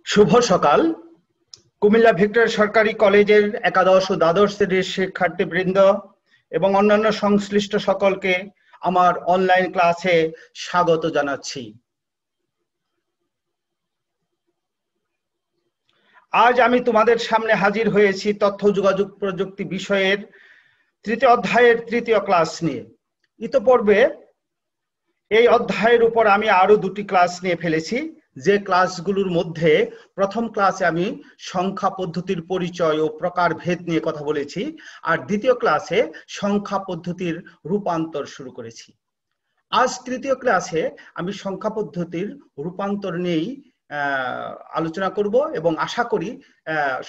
শুভ সকাল। কুমিল্লা ভিক্টোরিয়া সরকারি কলেজের একাদশ ও দ্বাদশ শ্রেণীর শিক্ষার্থীবৃন্দ এবং অন্যান্য সংশ্লিষ্ট সকলকে আমার অনলাইন ক্লাসে স্বাগত জানাচ্ছি। আজ আমি তোমাদের সামনে হাজির হয়েছি তথ্য যোগাযোগ প্রযুক্তি বিষয়ের তৃতীয় অধ্যায়ের তৃতীয় ক্লাস নিয়ে। ইতোপূর্বে এই অধ্যায়ের উপর আমি আরো দুটি ক্লাস নিয়ে ফেলেছি, যে ক্লাসগুলোর মধ্যে প্রথম ক্লাসে আমি সংখ্যা পদ্ধতির পরিচয় ও প্রকারভেদ নিয়ে কথা বলেছি, আর দ্বিতীয় ক্লাসে সংখ্যা পদ্ধতির রূপান্তর শুরু করেছি। আজ তৃতীয় ক্লাসে আমি সংখ্যা পদ্ধতির রূপান্তর নিয়েই আলোচনা করব এবং আশা করি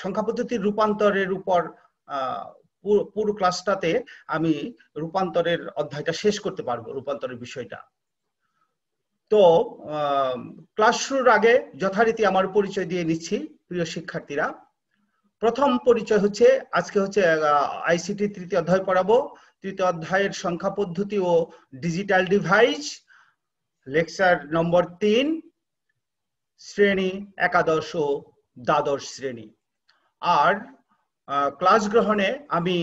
সংখ্যা পদ্ধতির রূপান্তরের উপর পুরো ক্লাসটাতে আমি রূপান্তরের অধ্যায়টা শেষ করতে পারবো, রূপান্তরের বিষয়টা। তো ক্লাস শুরুর আগে যথারীতি আমার পরিচয় দিয়ে নিচ্ছি প্রিয় শিক্ষার্থীরা। প্রথম পরিচয় হচ্ছে, আজকে হচ্ছে আইসিটি তৃতীয় অধ্যায় পড়াবো। তৃতীয় অধ্যায়ের সংখ্যা পদ্ধতি ও ডিজিটাল ডিভাইস, লেকচার নম্বর 3, শ্রেণী একাদশ ও দ্বাদশ শ্রেণী। আর ক্লাস গ্রহণে আমি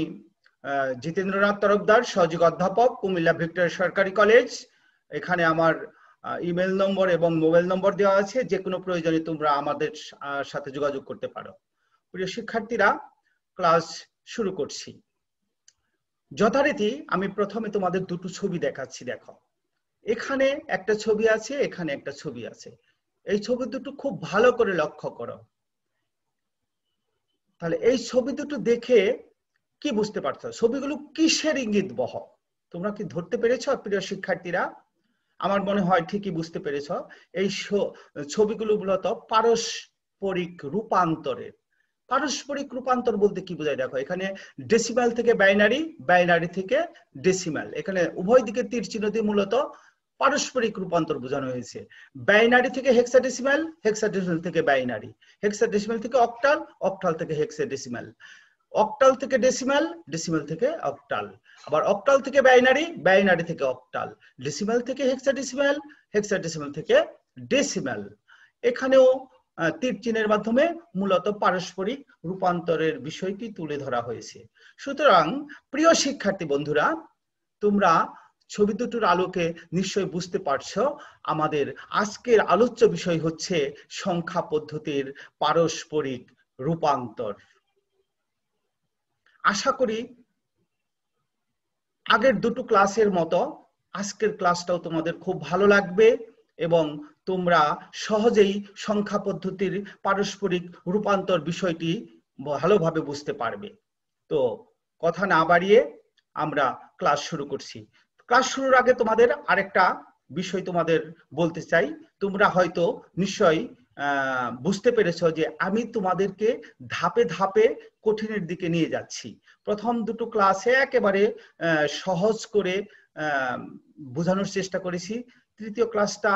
জিতেন্দ্রনাথ তরফদার, সহযোগী অধ্যাপক, কুমিল্লা ভিক্টোরিয়া সরকারি কলেজ। এখানে আমার ইমেল নম্বর এবং মোবাইল নম্বর দেওয়া আছে, যে কোনো প্রয়োজনে তোমরা আমাদের সাথে যোগাযোগ করতে পারো। প্রিয় শিক্ষার্থীরা, ক্লাস শুরু করছি। যথারীতি আমি প্রথমে তোমাদের দুটো ছবি দেখাচ্ছি। দেখো, এখানে একটা ছবি আছে, এখানে একটা ছবি আছে। এই ছবি দুটো খুব ভালো করে লক্ষ্য করো। তাহলে এই ছবি দুটো দেখে কি বুঝতে পারছো? ছবিগুলো কিসের ইঙ্গিত বহ? তোমরা কি ধরতে পেরেছো প্রিয় শিক্ষার্থীরা? আমার মনে হয় ঠিকই বুঝতে পেরেছ। এই ছবিগুলো মূলত পারস্পরিক রূপান্তরের। পারস্পরিক রূপান্তর বলতে কি বোঝায়? দেখো, এখানে ডেসিমাল থেকে বাইনারি, বাইনারি থেকে ডেসিমাল, এখানে উভয় দিকে তীর চিহ্ন দিয়ে মূলত পারস্পরিক রূপান্তর বোঝানো হয়েছে। বাইনারি থেকে হেক্সাডেসিমাল, হেক্সাডেসিমাল থেকে বাইনারি, হেক্সাডেসিমাল থেকে অক্টাল, অক্টাল থেকে হেক্সাডেসিমাল, অক্টাল থেকে ডেসিমাল, ডেসিমাল থেকে অক্টাল, আবার অক্টাল থেকে বাইনারি, বাইনারি থেকে অক্টাল, ডেসিমাল থেকে হেক্সাডেসিমাল, হেক্সাডেসিমাল থেকে ডেসিমাল। এখানেও তীর চিহ্নের মাধ্যমে মূলত পারস্পরিক রূপান্তরের বিষয়টি তুলে ধরা হয়েছে। সুতরাং প্রিয় শিক্ষার্থী বন্ধুরা, তোমরা ছবি দুটোর আলোকে নিশ্চয়ই বুঝতে পারছো আমাদের আজকের আলোচ্য বিষয় হচ্ছে সংখ্যা পদ্ধতির পারস্পরিক রূপান্তর। আশা করি আগের দুটো ক্লাসের মতো আজকের ক্লাসটাও তোমাদের খুব ভালো লাগবে এবং তোমরা সহজেই সংখ্যা পদ্ধতির পারস্পরিক রূপান্তর বিষয়টি ভালোভাবে বুঝতে পারবে। তো কথা না বাড়িয়ে আমরা ক্লাস শুরু করছি। ক্লাস শুরুর আগে তোমাদের আরেকটা বিষয় তোমাদের বলতে চাই। তোমরা হয়তো নিশ্চয়ই বুঝতে পেরেছো যে আমি তোমাদেরকে ধাপে ধাপে কঠিনের দিকে নিয়ে যাচ্ছি। প্রথম দুটো ক্লাসে একেবারে সহজ করে বোঝানোর চেষ্টা করেছি। তৃতীয় ক্লাসটা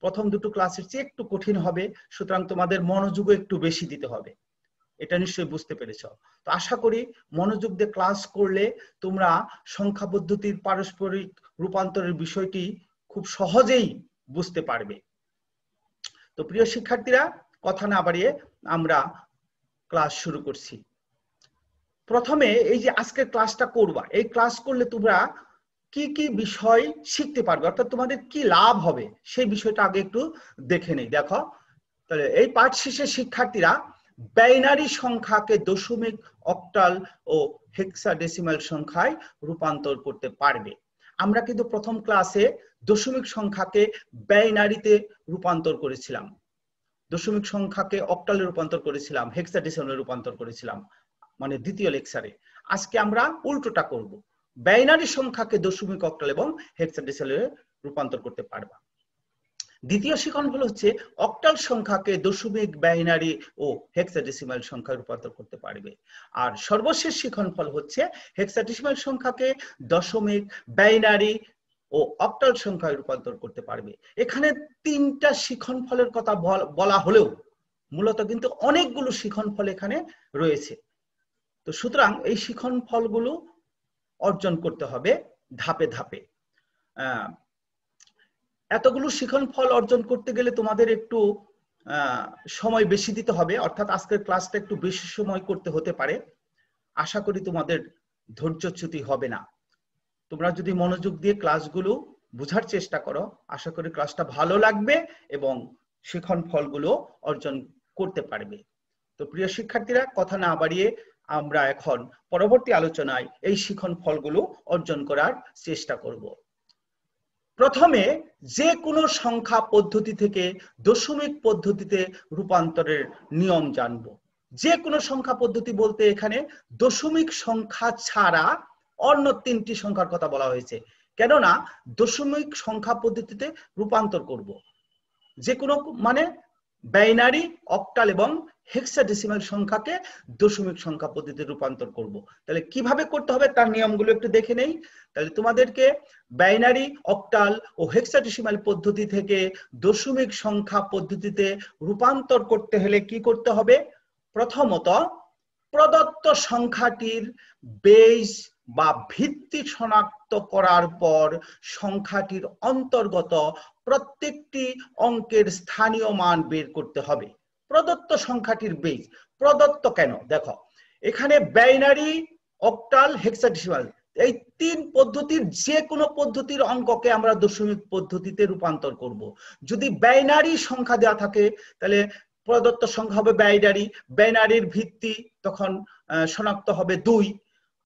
প্রথম দুটো ক্লাসের চেয়ে একটু কঠিন হবে, সুতরাং তোমাদের মনোযোগও একটু বেশি দিতে হবে। এটা নিশ্চয়ই বুঝতে পেরেছ। তো আশা করি মনোযোগ দিয়ে ক্লাস করলে তোমরা সংখ্যা পদ্ধতির পারস্পরিক রূপান্তরের বিষয়টি খুব সহজেই বুঝতে পারবে। তো প্রিয় শিক্ষার্থীরা, কথা না বাড়িয়ে আমরা ক্লাস শুরু করছি। প্রথমে এই যে আজকের ক্লাসটা করবা, এই ক্লাস করলে তোমরা কি কি বিষয় শিখতে পারবে, অর্থাৎ তোমাদের কি লাভ হবে সেই বিষয়টা আগে একটু দেখে নেই। দেখো, তাহলে এই পাঠ শেষে শিক্ষার্থীরা বাইনারি সংখ্যাকে দশমিক, অক্টাল ও হেক্সাডেসিমাল সংখ্যায় রূপান্তর করতে পারবে। আমরা কিন্তু প্রথম ক্লাসে দশমিক সংখ্যাকে বাইনারিতে রূপান্তর করেছিলাম, দশমিক সংখ্যাকে অক্টালে রূপান্তর করেছিলাম, হেক্সাডেসিমালে রূপান্তর করেছিলাম, মানে দ্বিতীয় লেকচারে। আজকে আমরা উল্টোটা করব, বাইনারি সংখ্যাকে দশমিক, অক্টাল এবং হেক্সাডেসিমালে রূপান্তর করতে পারবা। দ্বিতীয় শিক্ষণফল হচ্ছে অক্টাল সংখ্যাকে দশমিক, বাইনারি ও হেক্সাডেসিমাল সংখ্যায় রূপান্তর করতে পারবে। আর সর্বশেষ শিক্ষণফল হচ্ছে হেক্সাডেসিমাল সংখ্যাকে দশমিক, বাইনারি ও অক্টাল সংখ্যায় রূপান্তর করতে পারবে। এখানে তিনটা শিক্ষণফলের কথা বলা হলেও মূলত কিন্তু অনেকগুলো শিক্ষণফল এখানে রয়েছে। তো সুতরাং এই শিক্ষণফলগুলো অর্জন করতে হবে ধাপে ধাপে। এতগুলো শিক্ষণফল অর্জন করতে গেলে তোমাদের একটু সময় বেশি দিতে হবে, অর্থাৎ আজকের ক্লাসটা একটু বেশি সময় করতে হতে পারে। আশা করি তোমাদের ধৈর্যচ্যুতি হবে না। তোমরা যদি মনোযোগ দিয়ে ক্লাসগুলো বোঝার চেষ্টা করো, আশা করি ক্লাসটা ভালো লাগবে এবং শিখন ফলগুলো অর্জন করতে পারবে। তো প্রিয় শিক্ষার্থীরা, কথা না বাড়িয়ে আমরা এখন পরবর্তী আলোচনায় এই শিখন ফলগুলো অর্জন করার চেষ্টা করব। প্রথমে যে কোনো সংখ্যা পদ্ধতি থেকে দশমিক পদ্ধতিতে রূপান্তরের নিয়ম জানব। যে কোনো সংখ্যা পদ্ধতি বলতে এখানে দশমিক সংখ্যা ছাড়া অন্য 3টি সংখ্যার কথা বলা হয়েছে, কেননা দশমিক সংখ্যা পদ্ধতিতে রূপান্তর করব। যে কোনো মানে বাইনারি, অক্টাল এবং হেক্সাডেসিমাল সংখ্যাকে দশমিক সংখ্যা পদ্ধতিতে রূপান্তর করব। তাহলে কিভাবে করতে হবে তার নিয়মগুলো একটু দেখে নেই। তাহলে তোমাদেরকে বাইনারি, অক্টাল ও হেক্সাডেসিমাল পদ্ধতি থেকে দশমিক সংখ্যা পদ্ধতিতে রূপান্তর করতে হলে কি করতে হবে? প্রথমত, প্রদত্ত সংখ্যাটির বেস বা ভিত্তি শনাক্ত করার পর সংখ্যাটির অন্তর্গত প্রত্যেকটি অঙ্কের স্থানীয় মান বের করতে হবে। প্রদত্ত সংখ্যাটির বেস প্রদত্ত কেন? দেখো, এখানে বাইনারি, অক্টাল, হেক্সাডেসিমাল এই 3 পদ্ধতির যে কোনো পদ্ধতির অঙ্ককে আমরা দশমিক পদ্ধতিতে রূপান্তর করব। যদি বাইনারি সংখ্যা দেওয়া থাকে তাহলে প্রদত্ত সংখ্যা হবে বাইনারি, বাইনারির ভিত্তি তখন শনাক্ত হবে 2।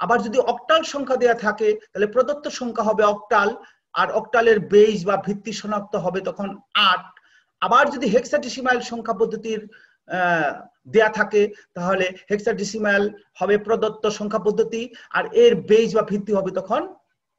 আবার যদি অক্টাল সংখ্যা দেওয়া থাকে তাহলে প্রদত্ত সংখ্যা হবে অক্টাল, আর অক্টালের বেস বা ভিত্তি শনাক্ত হবে তখন 8। আবার যদি হেক্সাডেসিমাল সংখ্যা পদ্ধতির দেয়া থাকে তাহলে হেক্সাডেসিমাল হবে প্রদত্ত সংখ্যা পদ্ধতি, আর এর বেস বা ভিত্তি হবে তখন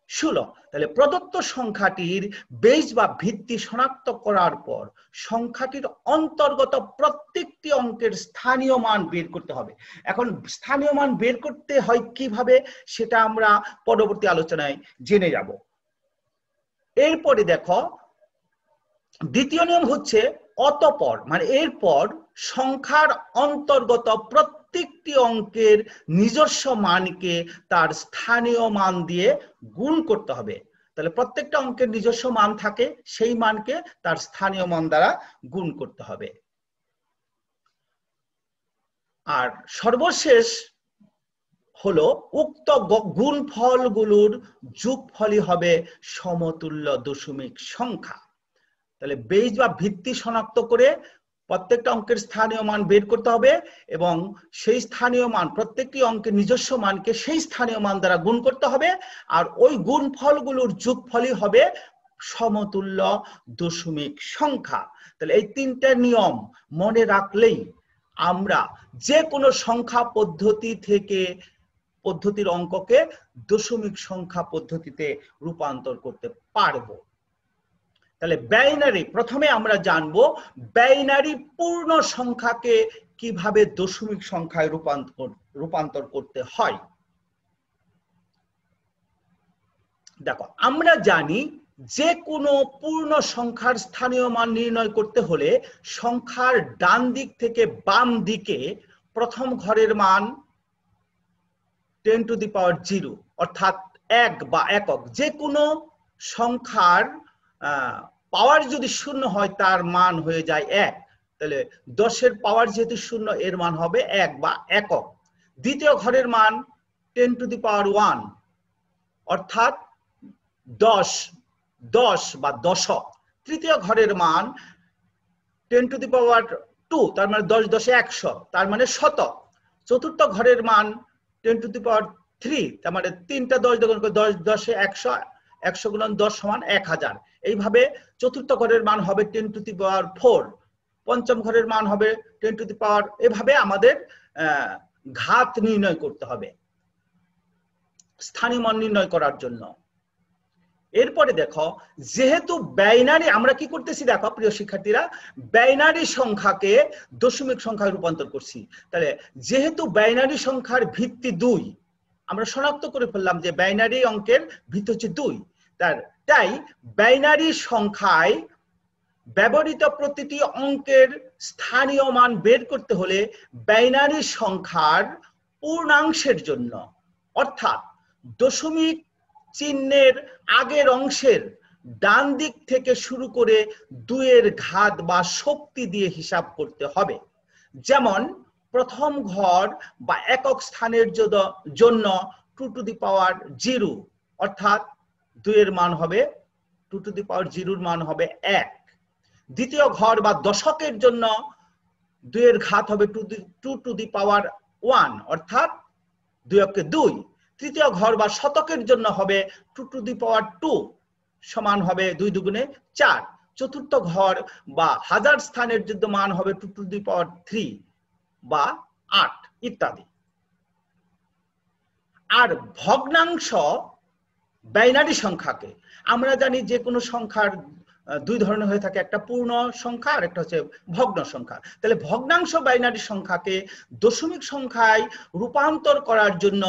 16। তাহলে প্রদত্ত সংখ্যাটির বেস বা ভিত্তি শনাক্ত করার পর সংখ্যাটির অন্তর্গত প্রত্যেকটি অঙ্কের স্থানীয় মান বের করতে হবে। এখন স্থানীয় মান বের করতে হয় কিভাবে সেটা আমরা পরবর্তী আলোচনায় জেনে যাব। এরপরে দেখো, দ্বিতীয় নিয়ম হচ্ছে অতঃপর, মানে এরপর সংখ্যার অন্তর্গত প্রত্যেকটি অঙ্কের নিজস্ব মানকে তার স্থানীয় মান দিয়ে গুণ করতে হবে। তাহলে প্রত্যেকটা অঙ্কের নিজস্ব মান থাকে, সেই মানকে তার স্থানীয় মান দ্বারা গুণ করতে হবে। আর সর্বশেষ হলো উক্ত গুণফলগুলোর যোগফলই হবে সমতুল্য দশমিক সংখ্যা। তাহলে বেস বা ভিত্তি শনাক্ত করে প্রত্যেকটা অঙ্কের স্থানীয় মান বের করতে হবে এবং সেই স্থানীয় মান প্রত্যেকটি অঙ্কের নিজস্ব মানকে সেই স্থানীয় মান দ্বারা গুণ করতে হবে, আর ওই গুণফলগুলোর যোগফলই হবে সমতুল্য দশমিক সংখ্যা। তাহলে এই 3টা নিয়ম মনে রাখলেই আমরা যে কোনো সংখ্যা পদ্ধতি থেকে পদ্ধতির অঙ্ককে দশমিক সংখ্যা পদ্ধতিতে রূপান্তর করতে পারবো। তাহলে বাইনারি, প্রথমে আমরা জানবো বাইনারি পূর্ণ সংখ্যাকে কিভাবে দশমিক সংখ্যায় রূপান্তর করতে হয়। দেখো, আমরা জানি যে কোনো পূর্ণ সংখ্যার স্থানীয় মান নির্ণয় করতে হলে সংখ্যার ডান দিক থেকে বাম দিকে প্রথম ঘরের মান 10⁻0 অর্থাৎ 1 বা একক, যে কোনো সংখ্যার পাওয়ার যদি 0 হয় তার মান হয়ে যায় 1। তাহলে 10-এর পাওয়ার যেহেতু 0 এর মান হবে 1 বা একক। দ্বিতীয় ঘরের মান 10⁻1 অর্থাৎ 10 বা দশক। তৃতীয় ঘরের মান 10⁻2 তার মানে 10 10 100 তার মানে শতক। চতুর্থ ঘরের মান 10⁻3 তার মানে 3টা 10 গুণ করে 10 10 100, 100 গুণন 10 সমান 1000। এইভাবে চতুর্থ ঘরের মান হবে 10⁻4, পঞ্চম ঘরের মান হবে 10⁻, এভাবে আমাদের ঘাত নির্ণয় করতে হবে স্থানীয় মান নির্ণয় করার জন্য। এরপরে দেখো, যেহেতু বাইনারি, আমরা কি করতেছি দেখো প্রিয় শিক্ষার্থীরা, বাইনারি সংখ্যাকে দশমিক সংখ্যায় রূপান্তর করছি। তাহলে যেহেতু বাইনারি সংখ্যার ভিত্তি 2, আমরা শনাক্ত করে ফেললাম যে বাইনারি অঙ্কের ভিত্তি হচ্ছে 2, তাই বাইনারি সংখ্যায় ব্যবহৃত প্রতিটি অঙ্কের স্থানীয় মান বের করতে হলে বাইনারি সংখ্যার পূর্ণাংশের জন্য, অর্থাৎ দশমিক চিহ্নের আগের অংশের ডান দিক থেকে শুরু করে 2 এর ঘাত বা শক্তি দিয়ে হিসাব করতে হবে। যেমন প্রথম ঘর বা একক স্থানের জন্য 2 টু দি পাওয়ার 0, অর্থাৎ 2 এর মান হবে 2 টু দি পাওয়ার 0 এর মান হবে 1। দ্বিতীয় ঘর বা দশকের জন্য 2 এর ঘাত হবে 2 টু দি পাওয়ার 1, অর্থাৎ 2 একে 2। তৃতীয় ঘর বা শতকের জন্য হবে 2 টু দি পাওয়ার 2 সমান হবে 2 দুগুণে 4। চতুর্থ ঘর বা হাজার স্থানের জন্য মান হবে 2 টু দি পাওয়ার 3 বা 8 ইত্যাদি। আর ভগ্নাংশ বাইনারি সংখ্যাকে আমরা জানি যে কোনো সংখ্যার 2 ধরনের হয়ে থাকে, একটা পূর্ণ সংখ্যা আর একটা হচ্ছে ভগ্ন সংখ্যা। তাহলে ভগ্নাংশ বাইনারি সংখ্যাকে দশমিক সংখ্যায় রূপান্তর করার জন্য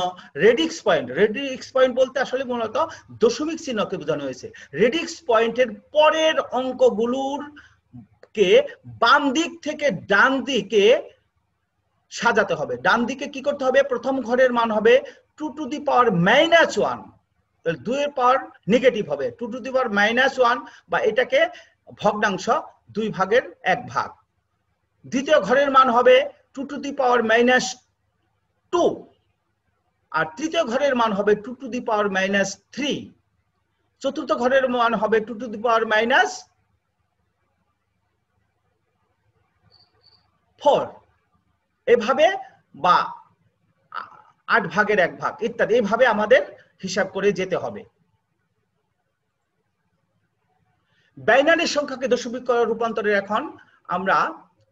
রেডিক্স পয়েন্ট বলতে আসলে মূলত দশমিক চিহ্নকে বোঝানো হয়েছে। রেডিক্স পয়েন্টের পরের অঙ্কগুলোর কে বাম দিক থেকে ডান দিকে সাজাতে হবে। ডান দিকে কি করতে হবে? প্রথম ঘরের মান হবে 2 টু দি পাওয়ার -1, 2 এর পাওয়ার নেগেটিভ হবে 2 টু দি পাওয়ার -1, বা এটাকে ভগ্নাংশ 2 ভাগের 1 ভাগ। দ্বিতীয় ঘরের মান হবে 2 টু দি পাওয়ার -2, আর তৃতীয় ঘরের মান হবে 2 টু দি পাওয়ার -3। চতুর্থ ঘরের মান হবে 2 টু দি পাওয়ার -4, এভাবে, বা 8 ভাগের 1 ভাগ ইত্যাদি। এইভাবে আমাদের হিসাব করে যেতে হবে। বাইনারি সংখ্যাকে দশমিক রূপান্তরের এখন আমরা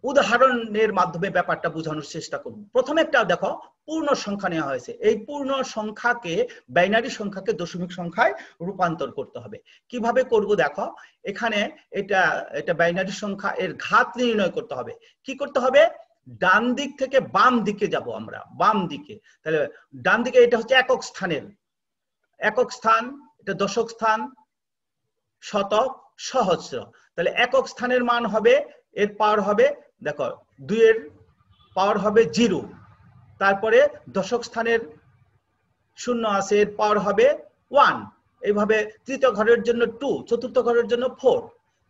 উদাহরণের মাধ্যমে ব্যাপারটা বোঝানোর চেষ্টা করব। প্রথমে একটা দেখো পূর্ণ সংখ্যা নেওয়া হয়েছে। এই পূর্ণ সংখ্যাকে বাইনারি সংখ্যাকে দশমিক সংখ্যায় রূপান্তর করতে হবে। কিভাবে করব দেখো, এখানে এটা বাইনারি সংখ্যা, এর ঘাত নির্ণয় করতে হবে। কি করতে হবে? ডান দিক থেকে বাম দিকে যাব আমরা, বাম দিকে। তাহলে ডান দিকে এটা হচ্ছে একক স্থানের, একক স্থান, এটা দশক স্থান, শতক, সহস্র। তাহলে একক স্থানের মান হবে, এর পাওয়ার হবে, দেখো 2 এর পাওয়ার হবে 0। তারপরে দশক স্থানের 0 আছে, এর পাওয়ার হবে 1। এইভাবে তৃতীয় ঘরের জন্য 2, চতুর্থ ঘরের জন্য 4।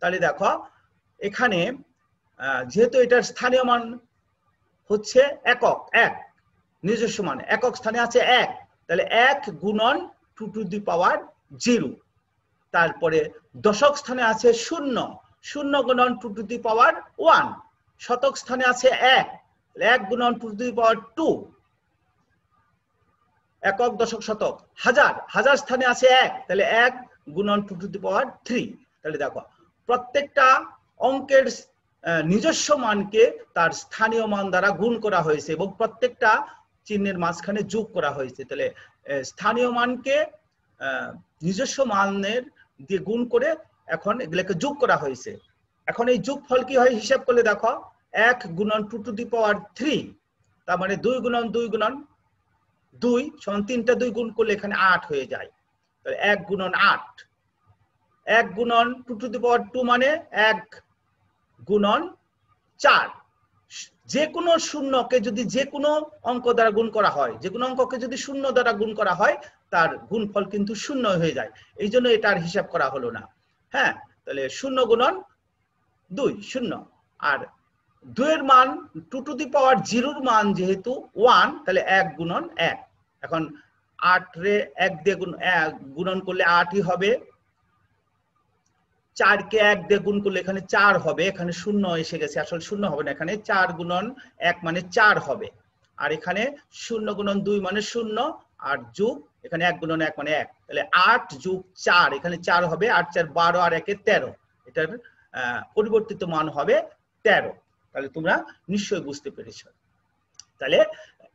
তাহলে দেখো এখানে যেহেতু এটার স্থানীয় মান হচ্ছে একক, 1 নিজস্ব মান, একক স্থানে আছে 1, তাহলে 1 গুণন 2 টু দি পাওয়ার 0। তারপরে দশক স্থানে আছে 0, 0 গুণন 2 টু দি পাওয়ার 1। শতক স্থানে আছে 1, 1 গুণন 2 টু দি পাওয়ার 2। একক, দশক, শতক। হাজার স্থানে আছে 1, তাহলে 1 গুণন 2 টু দি পাওয়ার 3। তাহলে দেখো প্রত্যেকটা অঙ্কের নিজস্ব মানকে তার স্থানীয় মান দ্বারা গুণ করা হয়েছে এবং প্রত্যেকটা চিহ্নের মাঝখানে যোগ করা হয়েছে। তাহলে স্থানীয় মানকে নিজস্ব মানের দিয়ে গুণ করে এখন এগুলোকে যোগ করা হয়েছে। এখন এই যোগফল কি হয় হিসাব করলে দেখো, 1 গুণন 2 টু দি পাওয়ার 3, তার মানে 2 গুণন 2 গুণন 2 সমান 3টা 2 গুণ করলে এখানে 8 হয়ে যায়। তাহলে 1 গুণন 8, 1 গুণন 2 টু দি পাওয়ার 2 মানে 1 গুণন 4। যে কোনো শূন্যকে যদি যে কোনো অঙ্ক দ্বারা গুণ করা হয়, যে কোনো অঙ্ককে যদি 0 দ্বারা গুণ করা হয়, তার গুণফল কিন্তু 0 হয়ে যায়। এই জন্য এটার হিসাব করা হলো না। হ্যাঁ, তাহলে 0 গুণন 2, 0। আর 2 এর মান 2 টু দি পাওয়ার 0 এর মান যেহেতু 1, তাহলে 1 গুণন 1। এখন 8 রে 1 দিয়ে গুণন করলে 8ই হবে। 4 কে 1 দিয়ে গুণ করলে এখানে 4 হবে, এখানে 0 এসে গেছে, আসলে 0 হবে না, এখানে 4 গুণন 1 মানে 4 হবে। আর এখানে 0 গুণন 2 মানে 0, আর যোগ এখানে 1 গুণন 1 মানে 1, তাহলে 8 যোগ 4 এখানে 4 হবে, 8 4 12 আর 1 13, এটার পরিবর্তিত মান হবে 13। তাহলে তোমরা নিশ্চয়ই বুঝতে পেরেছো। তাহলে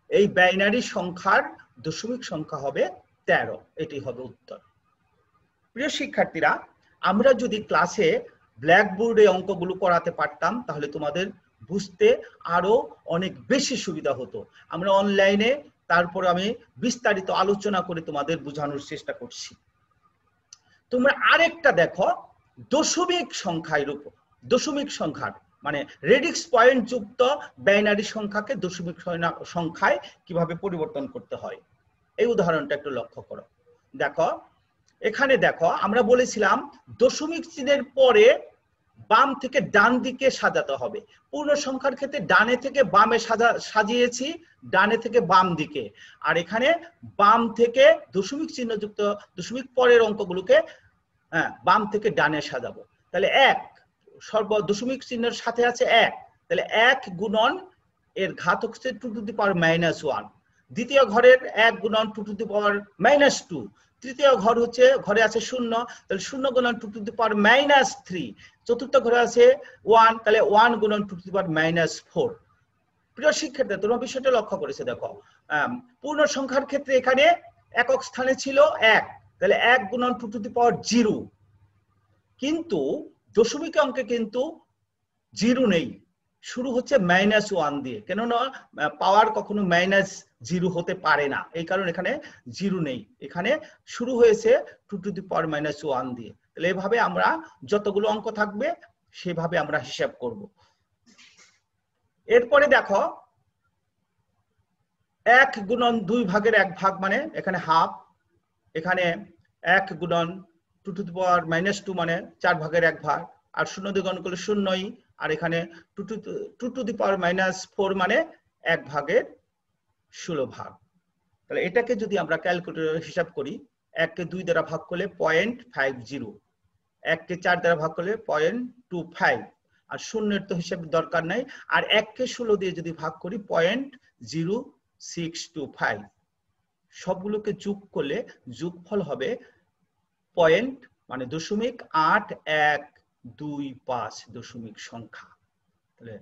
এই বাইনারি সংখ্যার দশমিক সংখ্যা হবে 13, এটি হবে উত্তর। প্রিয় শিক্ষার্থীরা, আমরা যদি ক্লাসে ব্ল্যাকবোর্ডে অঙ্কগুলো করাতে পারতাম তাহলে তোমাদের বুঝতে আরো অনেক বেশি সুবিধা হতো। আমরা অনলাইনে তারপর আমি বিস্তারিত আলোচনা করে তোমাদের বোঝানোর চেষ্টা করছি। তোমরা আরেকটা দেখো, দশমিক সংখ্যার মানে রেডিক্স পয়েন্ট যুক্ত বাইনারি সংখ্যাকে দশমিক সংখ্যায় কিভাবে পরিবর্তন করতে হয়, এই উদাহরণটা একটু লক্ষ্য করো। দেখো এখানে দেখো আমরা বলেছিলাম দশমিক চিহ্নের পরে বাম থেকে ডান দিকে সাজাতে হবে। পূর্ণ সংখ্যার ক্ষেত্রে ডানে থেকে বামে সাজিয়েছি, ডানে থেকে বাম দিকে, আর এখানে বাম থেকে দশমিক চিহ্ন যুক্ত দশমিক পরের অঙ্কগুলোকে বাম থেকে ডানে সাজাবো। তাহলে 1 দশমিক চিহ্নের সাথে আছে 1, তাহলে 1 গুণন এর ঘাত হচ্ছে 2 টু দি পাওয়ার -1, দ্বিতীয় ঘরের 1 গুণন 2 টু দি পাওয়ার -2, তৃতীয় ঘর হচ্ছে ঘরে আছে 0, তাহলে 0 গুণন 2 টু দি পাওয়ার -3, চতুর্থ ঘরে আছে 1, তাহলে 1 গুণন 2 টু দি পাওয়ার -4। প্রিয় শিক্ষার্থী, তোমরা বিষয়টা লক্ষ্য করেছে দেখো, পূর্ণ সংখ্যার ক্ষেত্রে এখানে একক স্থানে ছিল 1, তাহলে 1 গুণন 2 টু দি পাওয়ার 0, কিন্তু দশমিক অঙ্কে কিন্তু 0 নেই, শুরু হচ্ছে -1 দিয়ে, কেননা পাওয়ার কখনো -0 হতে পারে না, এই কারণে এখানে 0 নেই, এখানে শুরু হয়েছে 2 টু দি পাওয়ার -1 দিয়ে। তাহলে এভাবে আমরা যতগুলো অঙ্ক থাকবে সেভাবে আমরা হিসাব করব। এরপরে দেখো 1 গুণন 2 ভাগের 1 ভাগ মানে এখানে হাফ, এখানে 1 গুণন 2 টু দি পাওয়ার -2 মানে 4 ভাগের 1 ভাগ, আর 0 দিয়ে গুণ করলে 0ই, আর এখানে 2 টু দি পাওয়ার -4 মানে 1 ভাগের 16 ভাগ। তাহলে এটাকে যদি আমরা ক্যালকুলেটরে হিসাব করি, 1 কে 2 দ্বারা ভাগ করলে 0.50, 1 কে 4 দ্বারা ভাগ করলে 0.25, আর শূন্যের তো হিসাব দরকার নাই, আর 1 কে 16 দিয়ে যদি ভাগ করি 0.0625, সবগুলোকে যোগ করলে যোগফল হবে মানে 0.8125 দশমিক সংখ্যা। তাহলে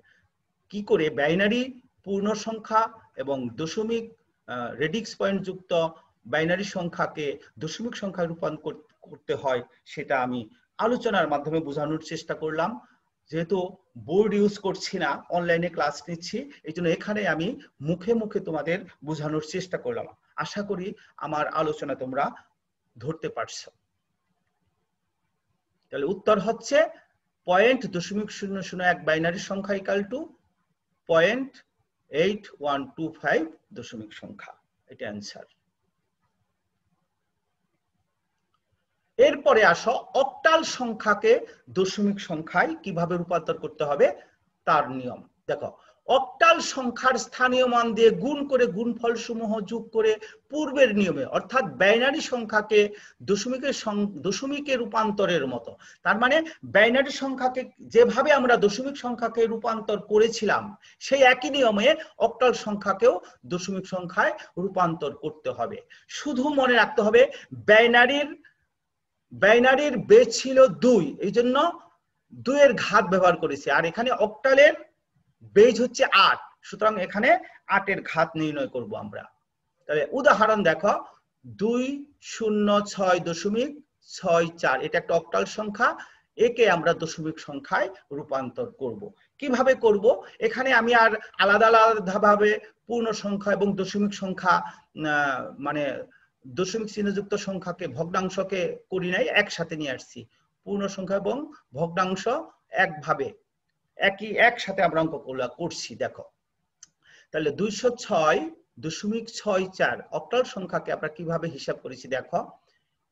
কি করে বাইনারি পূর্ণ সংখ্যা এবং দশমিক রেডিক্স পয়েন্ট যুক্ত বাইনারি সংখ্যাকে দশমিক সংখ্যায় রূপান্তর করতে হয় সেটা আমি আলোচনার মাধ্যমে বোঝানোর চেষ্টা করলাম। যেহেতু বোর্ড ইউজ করছি না, অনলাইনে ক্লাস নিচ্ছি, এই জন্য এখানে আমি মুখে মুখে তোমাদের বোঝানোর চেষ্টা করলাম। আশা করি আমার আলোচনা তোমরা ধরতে পারছো। তাহলে উত্তর হচ্ছে 0.0001 বাইনারি সংখ্যা ইকুয়াল টু 0.8125 দশমিক সংখ্যা, এটা অ্যান্সার। এরপরে আসো অক্টাল সংখ্যাকে দশমিক সংখ্যায় কিভাবে রূপান্তর করতে হবে তার নিয়ম। দেখো, অক্টাল সংখ্যার স্থানীয় মান দিয়ে গুণ করে গুণফল সমূহ যোগ করে পূর্বের নিয়মে, অর্থাৎ বাইনারি সংখ্যাকে দশমিকে রূপান্তরের মতো, তার মানে বাইনারি সংখ্যাকে যেভাবে আমরা দশমিক সংখ্যাকে রূপান্তর করেছিলাম সেই একই নিয়মে অক্টাল সংখ্যাকেও দশমিক সংখ্যায় রূপান্তর করতে হবে। শুধু মনে রাখতে হবে বাইনারির বেজ ছিল 2, এই জন্য 2 এর ঘাত ব্যবহার করেছি, আর এখানে অক্টালের বেজ হচ্ছে 8, সুতরাং এখানে 8 এর ঘাত নির্ণয় করব আমরা। তাহলে উদাহরণ দেখো, 206.64, এটা একটা অক্টাল সংখ্যা, একে আমরা দশমিক সংখ্যায় রূপান্তর করব। কিভাবে করব? এখানে আমি আর আলাদা আলাদা ভাবে পূর্ণ সংখ্যা এবং দশমিক সংখ্যা মানে দশমিক চিহ্নযুক্ত সংখ্যাকে ভগ্নাংশকে করি নাই, একসাথে নিয়ে আসছি। পূর্ণ সংখ্যা এবং ভগ্নাংশ একসাথে আমরা অঙ্ক করছি। দেখো, তাহলে 206.64 অক্টাল সংখ্যাকে আমরা কিভাবে হিসাব করেছি দেখো।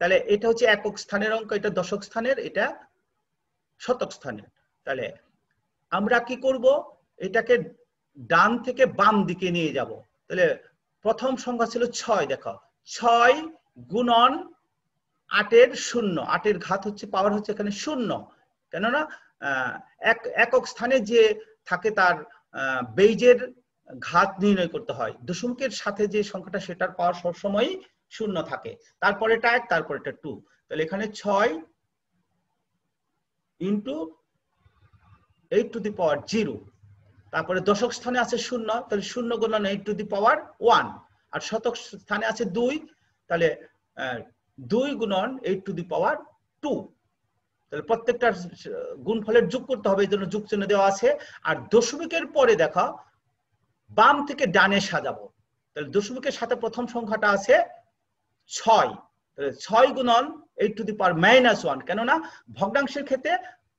তাহলে এটা হচ্ছে একক স্থানের অঙ্ক, এটা দশক স্থানের, এটা শতক স্থানের। তাহলে আমরা কি করব, এটাকে ডান থেকে বাম দিকে নিয়ে যাব। তাহলে প্রথম সংখ্যা ছিল 6, দেখো 6 গুণন 8 এর 0, 8 এর ঘাত হচ্ছে পাওয়ার হচ্ছে এখানে 0, কেননা একক স্থানে যে থাকে তার বেইজের ঘাত নির্ণয় করতে হয়, দশমিকের সাথে যে সংখ্যাটা সেটার পাওয়ার সবসময় 0 থাকে, তারপরেটা 1, তারপরেটা 2। তাহলে এখানে 6 ইন্টু 8 টু দি পাওয়ার 0, তারপরে দশক স্থানে আছে 0, তাহলে 0 গুণন 8 টু দি পাওয়ার 1, আর শতক স্থানে আছে 2, তাহলে 2 গুণন 8 টু দি পাওয়ার 2। তাহলে প্রত্যেকটা গুণফলের যোগ করতে হবে, এই জন্য যোগ চিহ্ন দেওয়া আছে। আর দশমিকের পরে দেখো বাম থেকে ডানে সাজাবো, তাহলে দশমিকের সাথে প্রথম সংখ্যাটা আছে 6, তাহলে 6 গুণন 8 টু দি পাওয়ার -1, কেননা ভগ্নাংশের ক্ষেত্রে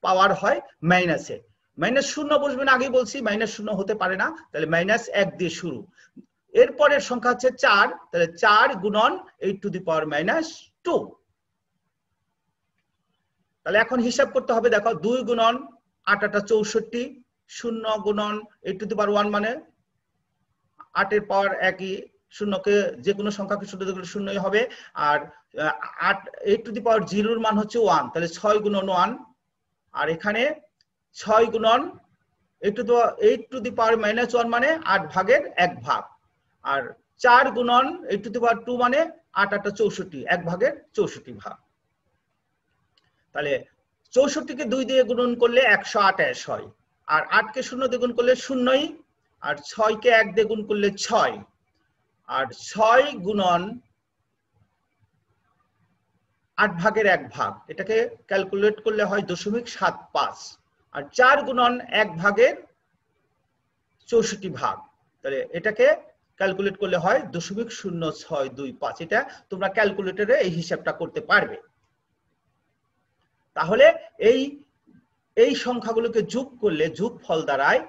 পাওয়ার হয় মাইনাসে, -0 বসবে না, আগেই বলছি -0 হতে পারে না, তাহলে -1 দিয়ে শুরু। এরপরের সংখ্যা হচ্ছে 4, তাহলে 4 গুণন 8 টু দি পাওয়ার -2, তাহলে এখন হিসাব করতে হবে, দেখো 2 গুণন 8 8 64, 0 গুণন 8^1 মানে 8 এর পাওয়ার একই, শূন্যকে যে কোনো সংখ্যাকে শূন্য দিয়ে শূন্যই হবে। আর 8^0 এর মান হচ্ছে 1, তাহলে 6 গুণন 1। আর এখানে 6 গুণন 8^-1 মানে 8 ভাগের 1 ভাগ। আর 4 গুণন 8^2 মানে 8 8 64, 1 ভাগের 64 ভাগ। তাহলে 64 কে 2 দিয়ে গুণন করলে 128 হয়, আর 8 কে 0 দিয়ে গুণ করলে 0ই, আর 6 কে 1 দিয়ে গুণ করলে 6, আর 6 গুণন 8 ভাগের 1 ভাগ, এটাকে ক্যালকুলেট করলে হয় 0.75। আর 4 গুণন 1 ভাগের 64 ভাগ, তাহলে এটাকে ক্যালকুলেট করলে হয় 0.0625। এটা তোমরা ক্যালকুলেটরে এই হিসাবটা করতে পারবে। তাহলে এই সংখ্যাগুলোকে যোগ করলে যোগফল দাঁড়ায়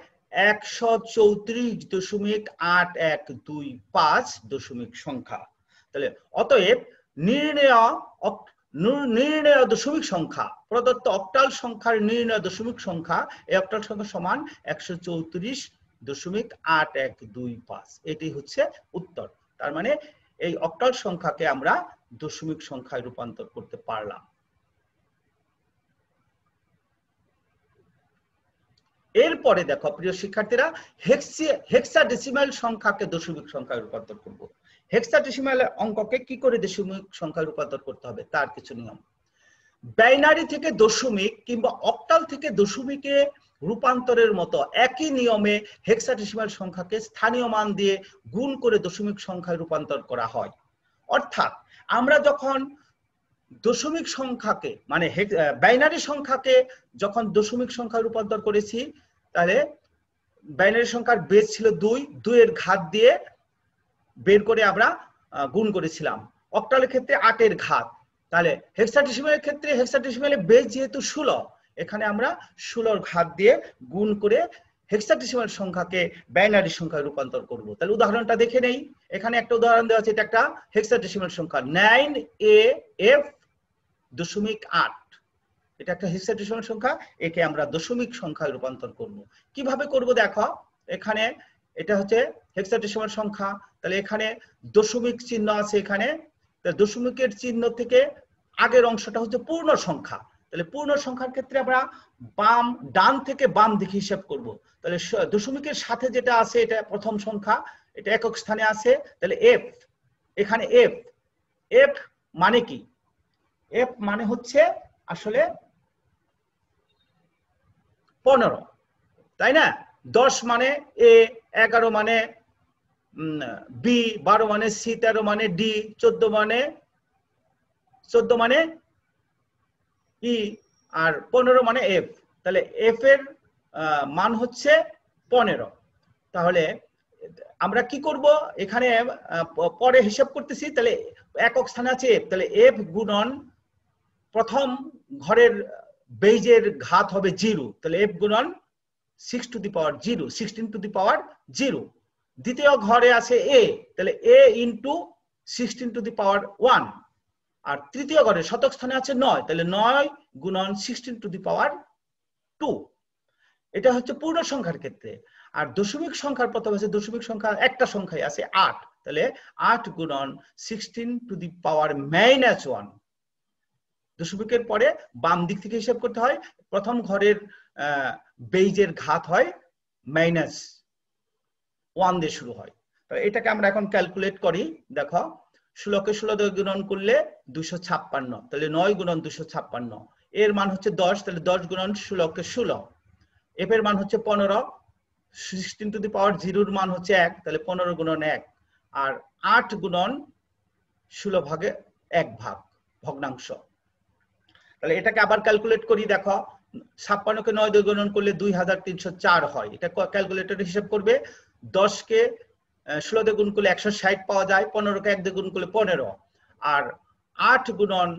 134.8125 দশমিক সংখ্যা। তাহলে অতএব নির্ণেয় দশমিক সংখ্যা, প্রদত্ত অক্টাল সংখ্যার নির্ণেয় দশমিক সংখ্যা, এই অক্টাল সংখ্যা সমান 134.8125। এটি হচ্ছে উত্তর। তার মানে এই অক্টাল সংখ্যাকে আমরা দশমিক সংখ্যায় রূপান্তর করতে পারলাম। এরপরে দেখো প্রিয় শিক্ষার্থীরা, হেক্সাডেসিমাল সংখ্যাকে দশমিক সংখ্যায় রূপান্তর করব। হেক্সাডেসিমাল অঙ্ককে কি করে দশমিক সংখ্যায় রূপান্তর করতে হবে তার কিছু নিয়ম। বাইনারি থেকে দশমিক কিংবা অক্টাল থেকে দশমিকে রূপান্তরের মতো একই নিয়মে হেক্সাডেসিমাল সংখ্যাকে স্থানীয় মান দিয়ে গুণ করে দশমিক সংখ্যায় রূপান্তর করা হয়। অর্থাৎ আমরা যখন দশমিক সংখ্যাকে মানে বাইনারি সংখ্যাকে যখন দশমিক সংখ্যায় রূপান্তর করেছি, তাহলে বাইনারি সংখ্যার বেস ছিল 2, 2 এর ঘাত দিয়ে বের করে আমরা গুণ করেছিলাম। অক্টালের ক্ষেত্রে 8 এর ঘাত। তাহলে হেক্সাডেসিমালের ক্ষেত্রে হেক্সাডেসিমালের বেস যেহেতু 16, এখানে আমরা 16 ঘাত দিয়ে গুণ করে হেক্সাডেসিমাল সংখ্যাকে বাইনারি সংখ্যায় রূপান্তর করব। তাহলে উদাহরণটা দেখে নেই। এখানে একটা উদাহরণ দেওয়া আছে, এটা একটা হেক্সাডেসিমাল সংখ্যা 9AF.8। এটা একটা হেক্সাডেসিমাল সংখ্যা, একে আমরা দশমিক সংখ্যায় রূপান্তর করব। কিভাবে করব দেখো, এখানে এটা হচ্ছে হেক্সাডেসিমাল সংখ্যা, তাহলে এখানে দশমিক চিহ্ন আছে এখানে, দশমিকের চিহ্ন থেকে আগের অংশটা হচ্ছে পূর্ণ সংখ্যা। তাহলে পূর্ণ সংখ্যার ক্ষেত্রে আমরা ডান থেকে বাম দিকে হিসাব করব। তাহলে দশমিকের সাথে যেটা আছে এটা প্রথম সংখ্যা, এটা একক স্থানে আছে, তাহলে এফ, এখানে এফ, এফ মানে কি? এফ মানে হচ্ছে আসলে 15, তাই না? 10 মানে এ, 11 মানে বি, 12 মানে সি, 13 মানে ডি, 14 মানে ই, আর 15 মানে এফ। তাহলে এফ এর মান হচ্ছে 15। তাহলে আমরা কি করব, এখানে পরে হিসাব করতেছি। তাহলে একক স্থানে আছে এফ, তাহলে এফ গুণন প্রথম ঘরের বেজের ঘাত হবে 0, তাহলে এফ গুণন 6 to the power 0, 16 to the পাওয়ার 0। দ্বিতীয় ঘরে আছে এ, তাহলে এ ইন্টু 16 টু দি পাওয়ার 1। আর তৃতীয় ঘরে শতক স্থানে আছে 9, তাহলে 9 গুণন 16 টু দি পাওয়ার 2। এটা হচ্ছে পূর্ণ সংখ্যার ক্ষেত্রে। আর দশমিক সংখ্যার প্রথম আছে, দশমিক সংখ্যা একটা সংখ্যায় আছে 8, তাহলে 8 গুণন 16 টু দি পাওয়ার -1। দশমিকের পরে বাম দিক থেকে হিসাব করতে হয়, প্রথম ঘরের বেজের ঘাত হয় -1 দিয়ে শুরু হয়। এটাকে আমরা এখন ক্যালকুলেট করি। দেখো 16 কে 16 দিয়ে গুণন করলে 256, তাহলে 9 গুণন 256, এর মান হচ্ছে 10, তাহলে 10 গুণন 16 কে 16, এফ এর মান হচ্ছে 15, 16 টু দি পাওয়ার 0 এর মান হচ্ছে 1, তাহলে 15 গুণন 1, আর 8 গুণন 16 ভাগে 1 ভাগ, ভগ্নাংশ। তাহলে এটাকে আবার ক্যালকুলেট করি। দেখো 56 কে 9 দিয়ে গুণন করলে 2304 হয়, এটা ক্যালকুলেটরে হিসাব করবে। 10 কে 16 দিয়ে গুণ করলে 160 পাওয়া যায়, 15 কে 1 দিয়ে গুণ করলে 15, আর 8 গুণন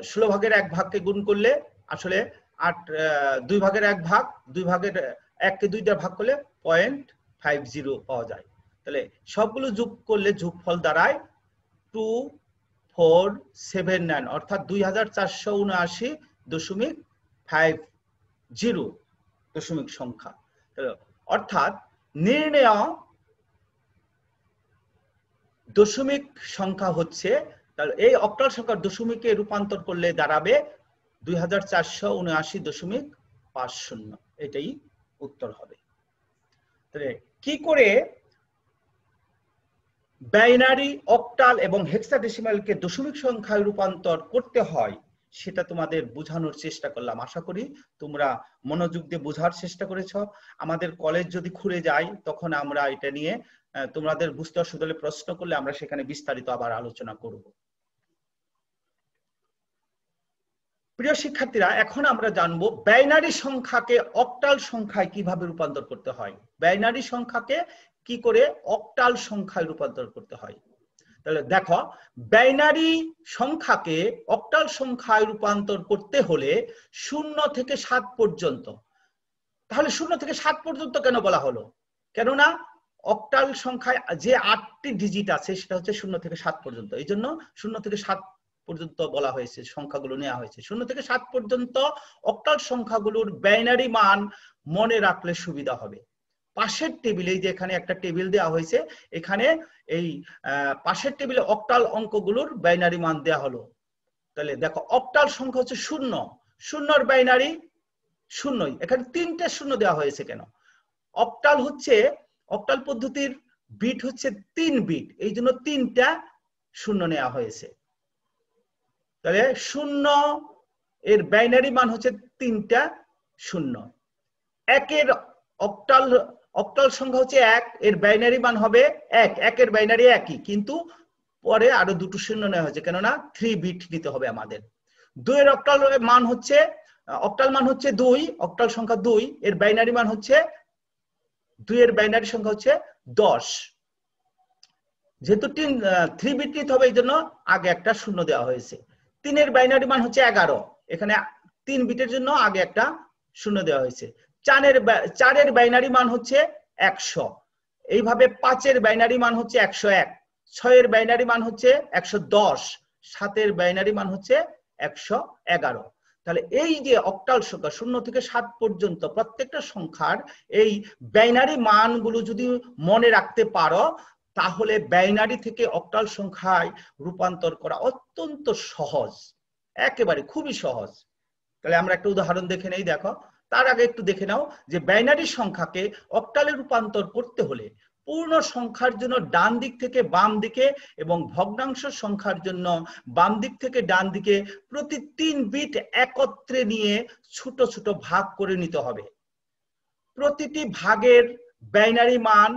16 ভাগের 1 ভাগকে গুণ করলে আসলে 8 2 ভাগের 1 ভাগ, 2 ভাগের 1 কে 2 দিয়ে ভাগ করলে 0.50 পাওয়া যায়। তাহলে সবগুলো যোগ করলে যোগফল দাঁড়ায় 2 2479 অর্থাৎ 2479.50 দশমিক সংখ্যা। অর্থাৎ নির্ণেয় দশমিক সংখ্যা হচ্ছে, তাহলে এই অক্টাল সংখ্যার দশমিকে রূপান্তর করলে দাঁড়াবে 2479.50। এটাই উত্তর হবে। তাহলে কি করে বাইনারি, অক্টাল এবং হেক্সাডেসিমালকে দশমিক সংখ্যায় রূপান্তর করতে হয় সেটা তোমাদের বোঝানোর চেষ্টা করলাম। আশা করি তোমরা মনোযোগ দিয়ে বোঝার চেষ্টা করেছো। আমাদের কলেজ যদি খুলে যায় তখন আমরা এটা নিয়ে তোমাদের বুঝতে অসুবিধা হলে প্রশ্ন করলে আমরা সেখানে বিস্তারিত আবার আলোচনা করব। প্রিয় শিক্ষার্থীরা, এখন আমরা জানবো বাইনারি সংখ্যাকে অক্টাল সংখ্যায় কিভাবে রূপান্তর করতে হয়। বাইনারি সংখ্যাকে কি করে অক্টাল সংখ্যায় রূপান্তর করতে হয়। তাহলে দেখো, বাইনারি সংখ্যাকে অক্টাল সংখ্যায় রূপান্তর করতে হলে 0 থেকে 7 পর্যন্ত। তাহলে 0 থেকে 7 পর্যন্ত কেন বলা হলো? কেননা অক্টাল সংখ্যায় যে 8টি ডিজিট আছে সেটা হচ্ছে 0 থেকে 7 পর্যন্ত। এই জন্য 0 থেকে 7 পর্যন্ত বলা হয়েছে, সংখ্যাগুলো নেওয়া হয়েছে। 0 থেকে 7 পর্যন্ত অক্টাল সংখ্যাগুলোর বাইনারি মান মনে রাখলে সুবিধা হবে। পাশের টেবিলে, যে এখানে একটা টেবিল দেওয়া হয়েছে, এখানে এই পাশের টেবিলে অক্টাল অঙ্কগুলোর বাইনারি মান দেওয়া হলো। তাহলে দেখো, অক্টাল সংখ্যা হচ্ছে 0, 0 বাইনারি 0। এখানে 3টে 0 দেওয়া হয়েছে কেন? অক্টাল হচ্ছে, অক্টাল পদ্ধতির বিট হচ্ছে 3 বিট, এই জন্য 3টা 0 নেওয়া হয়েছে। তাহলে 0 এর বাইনারি মান হচ্ছে 3টা 0। 1 এর অক্টাল সংখ্যা হচ্ছে 1, এর বাইনারি মান হবে 1, 1 এর বাইনারি 1ই, কিন্তু পরে আরো 2টো 0 নেওয়া হয়েছে, কেননা 3 বিট নিতে হবে আমাদের। 2 এর অক্টাল মান হচ্ছে 2, অক্টাল সংখ্যা 2, এর বাইনারি মান হচ্ছে 2 এর বাইনারি সংখ্যা হচ্ছে 10। যেহেতু 3 বিট নিতে হবে, এই জন্য আগে একটা 0 দেওয়া হয়েছে। 3 এর বাইনারি মান হচ্ছে 11, এখানে 3 বিটের জন্য আগে একটা 0 দেওয়া হয়েছে। 4 এর বাইনারি মান হচ্ছে 100, এইভাবে 5 এর বাইনারি মান হচ্ছে 101, 6 এর বাইনারি মান হচ্ছে 110, 7 এর বাইনারি মান হচ্ছে 111। তাহলে এই যে অক্টাল সংখ্যা 0 থেকে 7 পর্যন্ত প্রত্যেকটা সংখ্যার এই বাইনারি মানগুলো যদি মনে রাখতে পারো, তাহলে বাইনারি থেকে অক্টাল সংখ্যায় রূপান্তর করা অত্যন্ত সহজ, একেবারে খুবই সহজ। তাহলে আমরা একটা উদাহরণ দেখে নেই। দেখো, তার আগে একটু দেখে নাও যে বাইনারি সংখ্যাকে অক্টালে রূপান্তর করতে হলে পূর্ণ সংখ্যার জন্য ডান দিক থেকে বাম দিকে এবং ভগ্নাংশ সংখ্যার জন্য বাম দিক থেকে ডান দিকে প্রতি 3 বিট একত্রে নিয়ে ছোট ছোট ভাগ করে নিতে হবে। প্রতিটি ভাগের বাইনারি মান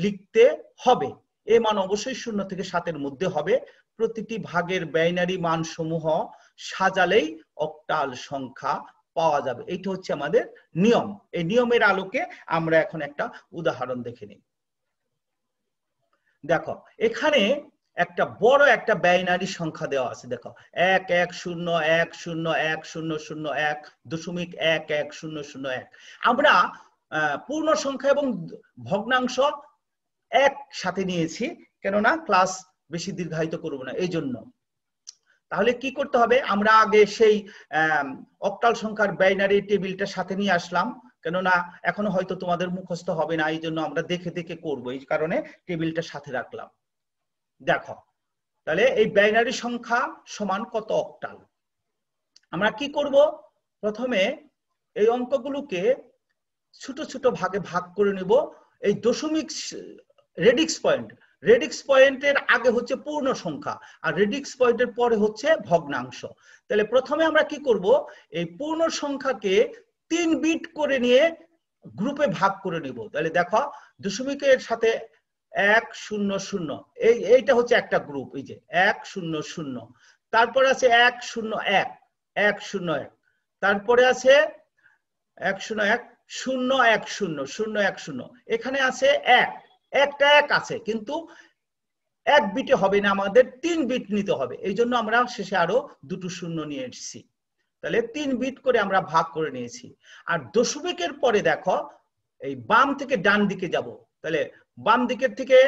লিখতে হবে। এই মান অবশ্যই 0 থেকে 7 এর মধ্যে হবে। প্রতিটি ভাগের বাইনারি মান সমূহ সাজালেই অক্টাল সংখ্যা পাওয়া যাবে। এটা হচ্ছে আমাদের নিয়ম। এই নিয়মের আলোকে আমরা এখন একটা উদাহরণ দেখে নিই। দেখো, এখানে একটা বড় একটা বাইনারি সংখ্যা দেওয়া আছে। দেখো, 1101001.1100.1। আমরা পূর্ণ সংখ্যা এবং ভগ্নাংশ একসাথে নিয়েছি, কেননা ক্লাস বেশি দীর্ঘায়িত করব না, এই জন্য। তাহলে কি করতে হবে? আমরা আগে সেই অক্টাল সংখ্যার বাইনারি টেবিলটা সাথে নিয়ে আসলাম, কেননা এখনো হয়তো তোমাদের মুখস্থ হবে না, এই জন্য আমরা দেখে দেখে করব, এই কারণে টেবিলটা সাথে রাখলাম। দেখো, তাহলে এই বাইনারি সংখ্যা সমান কত অক্টাল। আমরা কি করব? প্রথমে এই অঙ্কগুলোকে ছোট ছোট ভাগে ভাগ করে নিব। এই দশমিক রেডিক্স পয়েন্টের আগে হচ্ছে পূর্ণ সংখ্যা, আর রেডিক্স পয়েন্টের পরে হচ্ছে ভগ্নাংশ। তাহলে প্রথমে আমরা কি করব? এই পূর্ণ সংখ্যাকে 3 বিট করে নিয়ে গ্রুপে ভাগ করে নিব। তাহলে দেখো, দশমিকের সাথে 100, এইটা হচ্ছে একটা গ্রুপ, এই যে 100, তারপরে আছে 101, 101, তারপরে আছে 101, 010, 010, এখানে আছে 1, একটা 1 আছে, কিন্তু 1 বিটে হবে না, আমাদের 3 বিট নিতে হবে, এই জন্য আমরা শেষে আরো 2টো 0 নিয়ে এসেছি। তাহলে 3 বিট করে আমরা ভাগ করে নিয়েছি। আর দশমিকের পরে দেখো, এই বাম থেকে ডান দিকে যাব। তাহলে বাম দিকের থেকে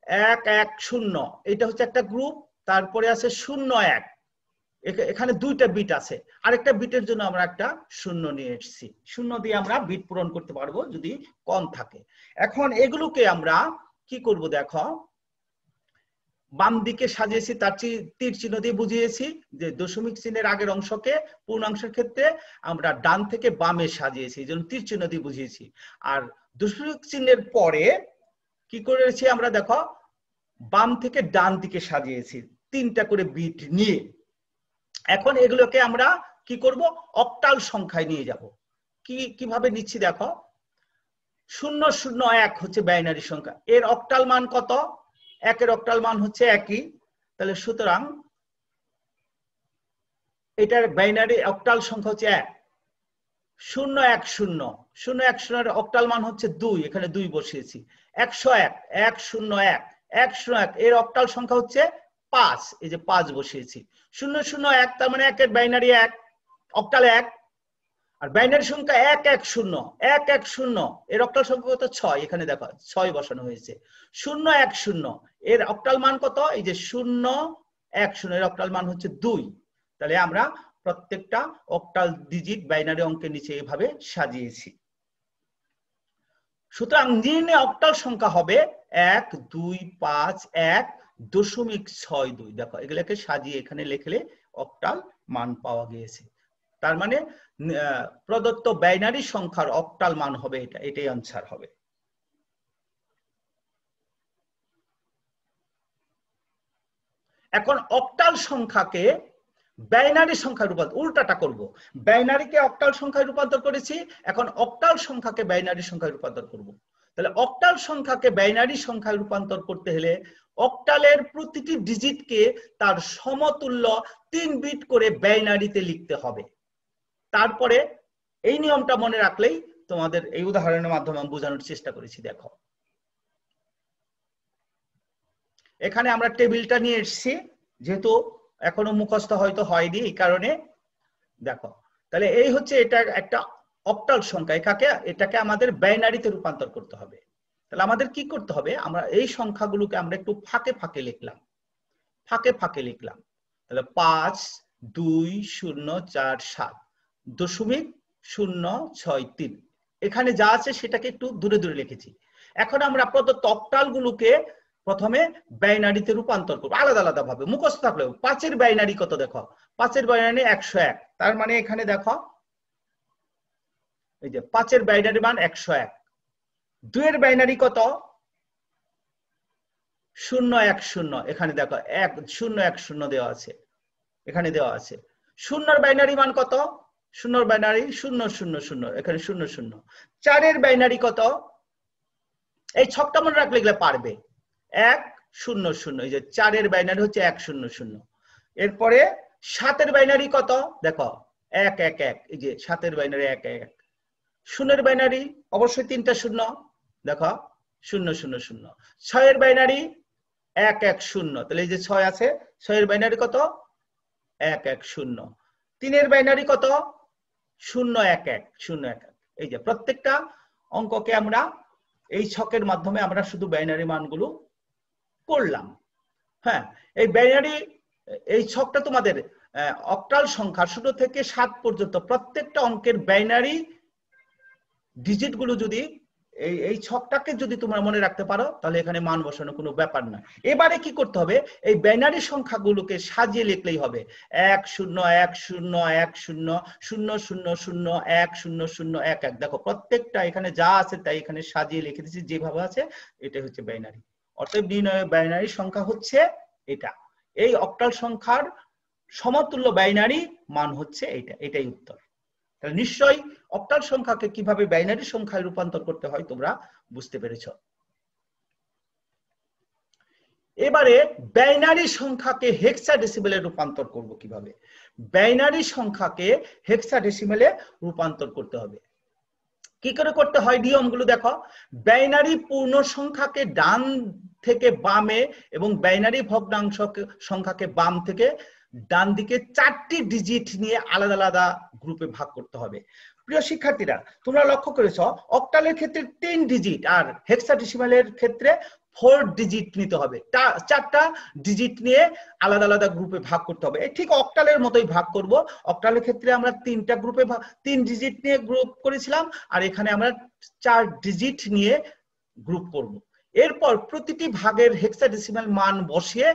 110, এটা হচ্ছে একটা গ্রুপ, তারপরে আছে 0-1, এখানে দুইটা বিট আছে, আরেকটা বিটের জন্য আমরা একটা 0 নিয়ে এসেছি। 0 দিয়ে আমরা বিট পূরণ করতে পারবো যদি কম থাকে। এখন এগুলোকে আমরা কি করব দেখো, বাম দিকে সাজিয়েছি, তার তীর চিহ্ন দিয়ে বুঝিয়েছি যে দশমিক চিহ্নের আগের অংশকে পূর্ণাংশের ক্ষেত্রে আমরা ডান থেকে বামে সাজিয়েছি, এই জন্য তীর চিহ্ন দিয়ে বুঝিয়েছি। আর দশমিক চিহ্নের পরে কি করেছি আমরা দেখো, বাম থেকে ডান দিকে সাজিয়েছি 3টা করে বিট নিয়ে। এখন এগুলোকে আমরা কি করব, অক্টাল সংখ্যায় নিয়ে যাব। কিভাবে নিচ্ছি দেখো, 001 হচ্ছে বাইনারি সংখ্যা, এর অক্টাল মান কত? 1 এর অক্টাল মান হচ্ছে 1ই, তাহলে সুতরাং এটার বাইনারি অক্টাল সংখ্যা হচ্ছে 1। 010 010 এর অক্টাল মান হচ্ছে 2, এখানে 2 বসিয়েছি। 101 101 101 এর অক্টাল সংখ্যা হচ্ছে 5, এই যে 5 বসিয়েছি। 001 তার মানে 1 এর বাইনারি 1, অক্টাল 1। আর বাইনারি সংখ্যা 110 110 এর অক্টাল সংখ্যা কত? 6, এখানে দেখো 6 বসানো হয়েছে। 010 এর অক্টাল মান কত? এই যে 010 এর অক্টাল মান হচ্ছে 2। তাহলে আমরা প্রত্যেকটা অক্টাল ডিজিট বাইনারি অঙ্কের নিচে এভাবে সাজিয়েছি। সুতরাং নির্ণয় অক্টাল সংখ্যা হবে 1251.62। দেখো এগুলোকে সাজিয়ে এখানে লিখলে অক্টাল মান পাওয়া গিয়েছে। তার মানে প্রদত্ত বাইনারি সংখ্যার অক্টাল মান হবে এটা, এটাই আনসার হবে। এখন অক্টাল সংখ্যাকে বাইনারি সংখ্যায় রূপান্তর, উল্টাটা করব। বাইনারিকে অক্টাল সংখ্যায় রূপান্তর করেছি, এখন অক্টাল সংখ্যাকে বাইনারি সংখ্যায় রূপান্তর করব। তাহলে অক্টাল সংখ্যাকে বাইনারি সংখ্যায় রূপান্তর করতে হলে অক্টালের প্রতিটি ডিজিটকে তার সমতুল্য 3 বিট করে বাইনারিতে লিখতে হবে। তারপরে এই নিয়মটা মনে রাখলেই তোমাদের এই উদাহরণের মাধ্যমে আমি বোঝানোর চেষ্টা করেছি। দেখো এখানে আমরা টেবিলটা নিয়ে এসেছি, যেহেতু এখনো মুখস্থ হয়তো হয়নি এই কারণে। দেখো তাহলে এই হচ্ছে এটা একটা অক্টাল সংখ্যা, এটাকে আমাদের বাইনারিতে রূপান্তর করতে হবে। তাহলে আমাদের কি করতে হবে, আমরা এই সংখ্যাগুলোকে আমরা একটু ফাঁকে ফাঁকে লিখলাম, তাহলে 5 2 0 4 7 .063। এখানে যা আছে সেটাকে একটু দূরে দূরে লিখেছি। এখন আমরা প্রদত্ত অক্টাল গুলোকে প্রথমে বাইনারিতে রূপান্তর করব আলাদা আলাদা ভাবে, মুখস্থ থাকলেও। 5 এর বাইনারি কত দেখো, 5 এর বাইনারি 101, তার মানে এখানে দেখো এই যে 5 এর বাইনারি মান 101। 2 এর বাইনারি কত? 010, এখানে দেখো 010 দেওয়া আছে, এখানে দেওয়া আছে। 0 এর বাইনারি মান কত? 0 এর বাইনারি 000, এখানে 00। 4 এর বাইনারি কত? এই ছকটা মনে রাখলে এগুলো পারবে। 100, এই যে 4 এর বাইনারি হচ্ছে 100। এরপরে 7 এর বাইনারি কত দেখো, 111, এই যে 7 এর বাইনারি 111। 0 এর বাইনারি অবশ্যই 3টা 0, দেখো 000। 6 এর বাইনারি 110, তাহলে এই যে 6 আছে, 6 এর বাইনারি কত? 110। 3 এর বাইনারি কত? 011। এই যে প্রত্যেকটা অঙ্ককে আমরা এই ছকের মাধ্যমে আমরা শুধু বাইনারি মানগুলো করলাম। হ্যাঁ, এই বাইনারি এই ছকটা তোমাদের অক্টাল সংখ্যা 0 থেকে 7 পর্যন্ত প্রত্যেকটা অঙ্কের বাইনারি ডিজিট গুলো যদি এই ছকটাকে যদি তোমরা মনে রাখতে পারো, তাহলে এখানে মান বসানো কোনো ব্যাপার না। এবারে কি করতে হবে, এই বাইনারি সংখ্যাগুলোকে সাজিয়ে লিখলেই হবে। 1010100010010011। দেখো প্রত্যেকটা এখানে যা আছে তাই এখানে সাজিয়ে লিখে দিচ্ছি যেভাবে আছে, এটা হচ্ছে বাইনারি। অতএব নির্ণয় বাইনারি সংখ্যা হচ্ছে এটা। এই অক্টাল সংখ্যার সমতুল্য বাইনারি মান হচ্ছে এটা, এটাই উত্তর। তাহলে নিশ্চয়ই অক্টাল সংখ্যাকে কিভাবে বাইনারি সংখ্যায় রূপান্তর করতে হয় তোমরা বুঝতে পেরেছ। এবারে বাইনারি সংখ্যাকে হেক্সাডেসিমেলে রূপান্তর করব কিভাবে। বাইনারি সংখ্যাকে হেক্সাডেসিমেলে রূপান্তর করতে হবে। কি করে করতে হয় নিয়মগুলো দেখো। বাইনারি পূর্ণ সংখ্যাকে ডান থেকে বামে এবং বাইনারি ভগ্নাংশ সংখ্যাকে বাম থেকে ডান দিকে 4টি ডিজিট নিয়ে আলাদা আলাদা গ্রুপে ভাগ করতে হবে। প্রিয় শিক্ষার্থীরা, তোমরা লক্ষ্য করেছো অক্টালের ক্ষেত্রে 3 ডিজিট আর হেক্সাডেসিমালের ক্ষেত্রে 4 ডিজিট নিতে হবে, 4টা ডিজিট নিয়ে আলাদা আলাদা গ্রুপে ভাগ করতে হবে। ঠিক অক্টালের মতোই ভাগ করব। অক্টালের ক্ষেত্রে আমরা 3টা গ্রুপে 3 ডিজিট নিয়ে গ্রুপ করেছিলাম, আর এখানে আমরা 4 ডিজিট নিয়ে গ্রুপ করব। এরপর প্রতিটি ভাগের হেক্সাডেসিমাল মান বসিয়ে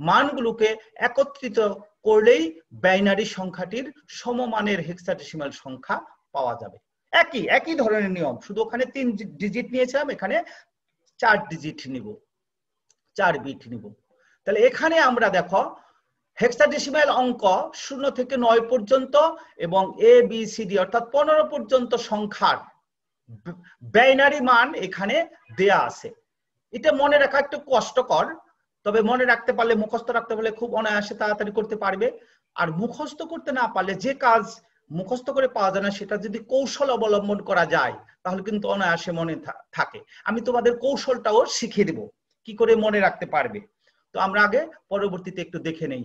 মানগুলোকে একত্রিত করলেই বাইনারি সংখ্যাটির সমমানের হেক্সাডেসিমাল সংখ্যা পাওয়া যাবে। একই ধরনের নিয়ম, শুধু ওখানে 3 ডিজিট নিয়েছিলাম, এখানে 4 ডিজিট নিব, 4 বিট নিব। তাহলে এখানে আমরা দেখো হেক্সাডেসিমাল অঙ্ক 0 থেকে 9 পর্যন্ত এবং ABCD অর্থাৎ 15 পর্যন্ত সংখ্যার বাইনারি মান এখানে দেয়া আছে। এটা মনে রাখা একটু কষ্টকর, তবে মনে রাখতে পারলে, মুখস্থ রাখতে পারলে খুব অনায়াসে তাড়াতাড়ি করতে পারবে। আর মুখস্থ করতে না পারলে, যে কাজ মুখস্থ করে পাওয়া যায় না সেটা যদি কৌশল অবলম্বন করা যায় তাহলে কিন্তু অনায়াসে মনে থাকে। আমি তোমাদের কৌশলটাও শিখিয়ে দেব কি করে মনে রাখতে পারবে। তো আমরা আগে পরবর্তীতে একটু দেখে নেই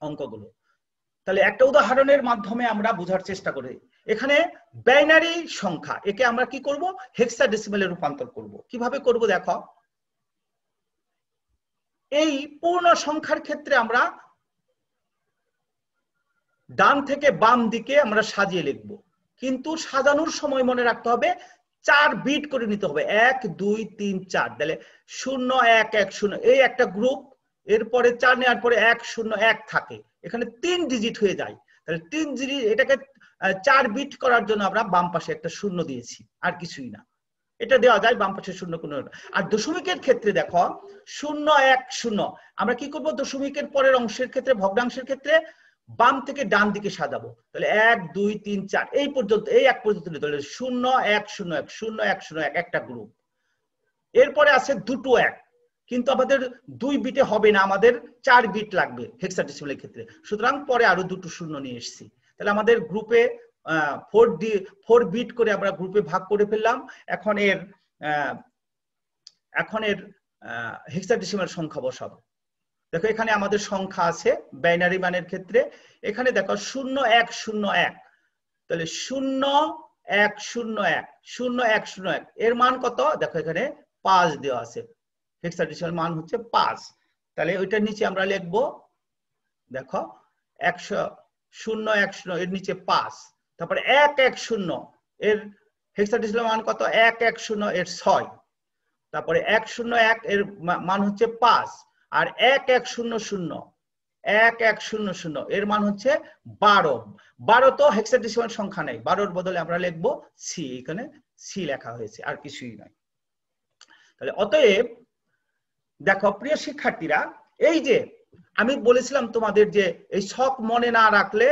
অঙ্কগুলো। তাহলে একটা উদাহরণের মাধ্যমে আমরা বোঝার চেষ্টা করি। এখানে বাইনারি সংখ্যা, একে আমরা কি করব, হেক্সাডেসিমালে রূপান্তর করব। কিভাবে করব দেখো, এই পূর্ণ সংখ্যার ক্ষেত্রে আমরা ডান থেকে বাম দিকে আমরা সাজিয়ে লিখব, কিন্তু সাজানোর সময় মনে রাখতে হবে 4 বিট করে নিতে হবে, 1 2 3 4। তাহলে 0 1 1 0 এই একটা গ্রুপ, এরপরে 4 নেওয়ার পরে 1 0 1 থাকে, এখানে 3 ডিজিট হয়ে যায়। তাহলে 3 ডিজিট, এটাকে 4 বিট করার জন্য আমরা বাম পাশে একটা 0 দিয়েছি, আর কিছুই না। এটা দেওয়া যায় বাম পাশে 0 কোনো। আর দশমিকের ক্ষেত্রে দেখো 0 1 0, আমরা কি করব, দশমিকের পরের অংশের ক্ষেত্রে, ভগ্নাংশের ক্ষেত্রে বাম থেকে ডান দিকে সাজাবো। তাহলে 1 2 3 4 এই পর্যন্ত, এই এক পর্যন্ত নিতে হলে 0 1 0 1 0 1 0 1 একটা গ্রুপ। এরপরে আছে দুটো 1, কিন্তু আমাদের 2 বিটে হবে না, আমাদের 4 বিট লাগবে হেক্সাডেসিমালের ক্ষেত্রে, সুতরাং পরে আরো দুটো 0 নিয়ে এসেছি। তাহলে আমাদের গ্রুপে 4 বিট করে আমরা গ্রুপে ভাগ করে ফেললাম। এখন এর হেক্সাডেসিমাল সংখ্যা বসাবো। দেখো এখানে আমাদের সংখ্যা আছে বাইনারি মানের ক্ষেত্রে, এখানে দেখো 0 1 0 1, তাহলে 0 1 0 1 0 1 0 1 এর মান কত, দেখো এখানে 5 দেওয়া আছে, হেক্সাডেসিমাল মান হচ্ছে 5। তাহলে ওইটার নিচে আমরা লিখবো, দেখো 0 1 0 এর নিচে 5, তারপরে 1 1 0 এর হেক্সাডেসিমাল মান কত, 1 1 0 এর 6, তারপরে 1 0 1 এর মান হচ্ছে 5, আর 1 1 0 0 1 1 0 0 এর মান হচ্ছে 12। 12 তো হেক্সাডেসিমাল সংখ্যা নেই, 12 এর বদলে আমরা লিখবো সি, এখানে সি লেখা হয়েছে, আর কিছুই নয়। তাহলে অতএব দেখো প্রিয় শিক্ষার্থীরা, এই যে আমি বলেছিলাম তোমাদের যে এই ছক মনে না রাখলে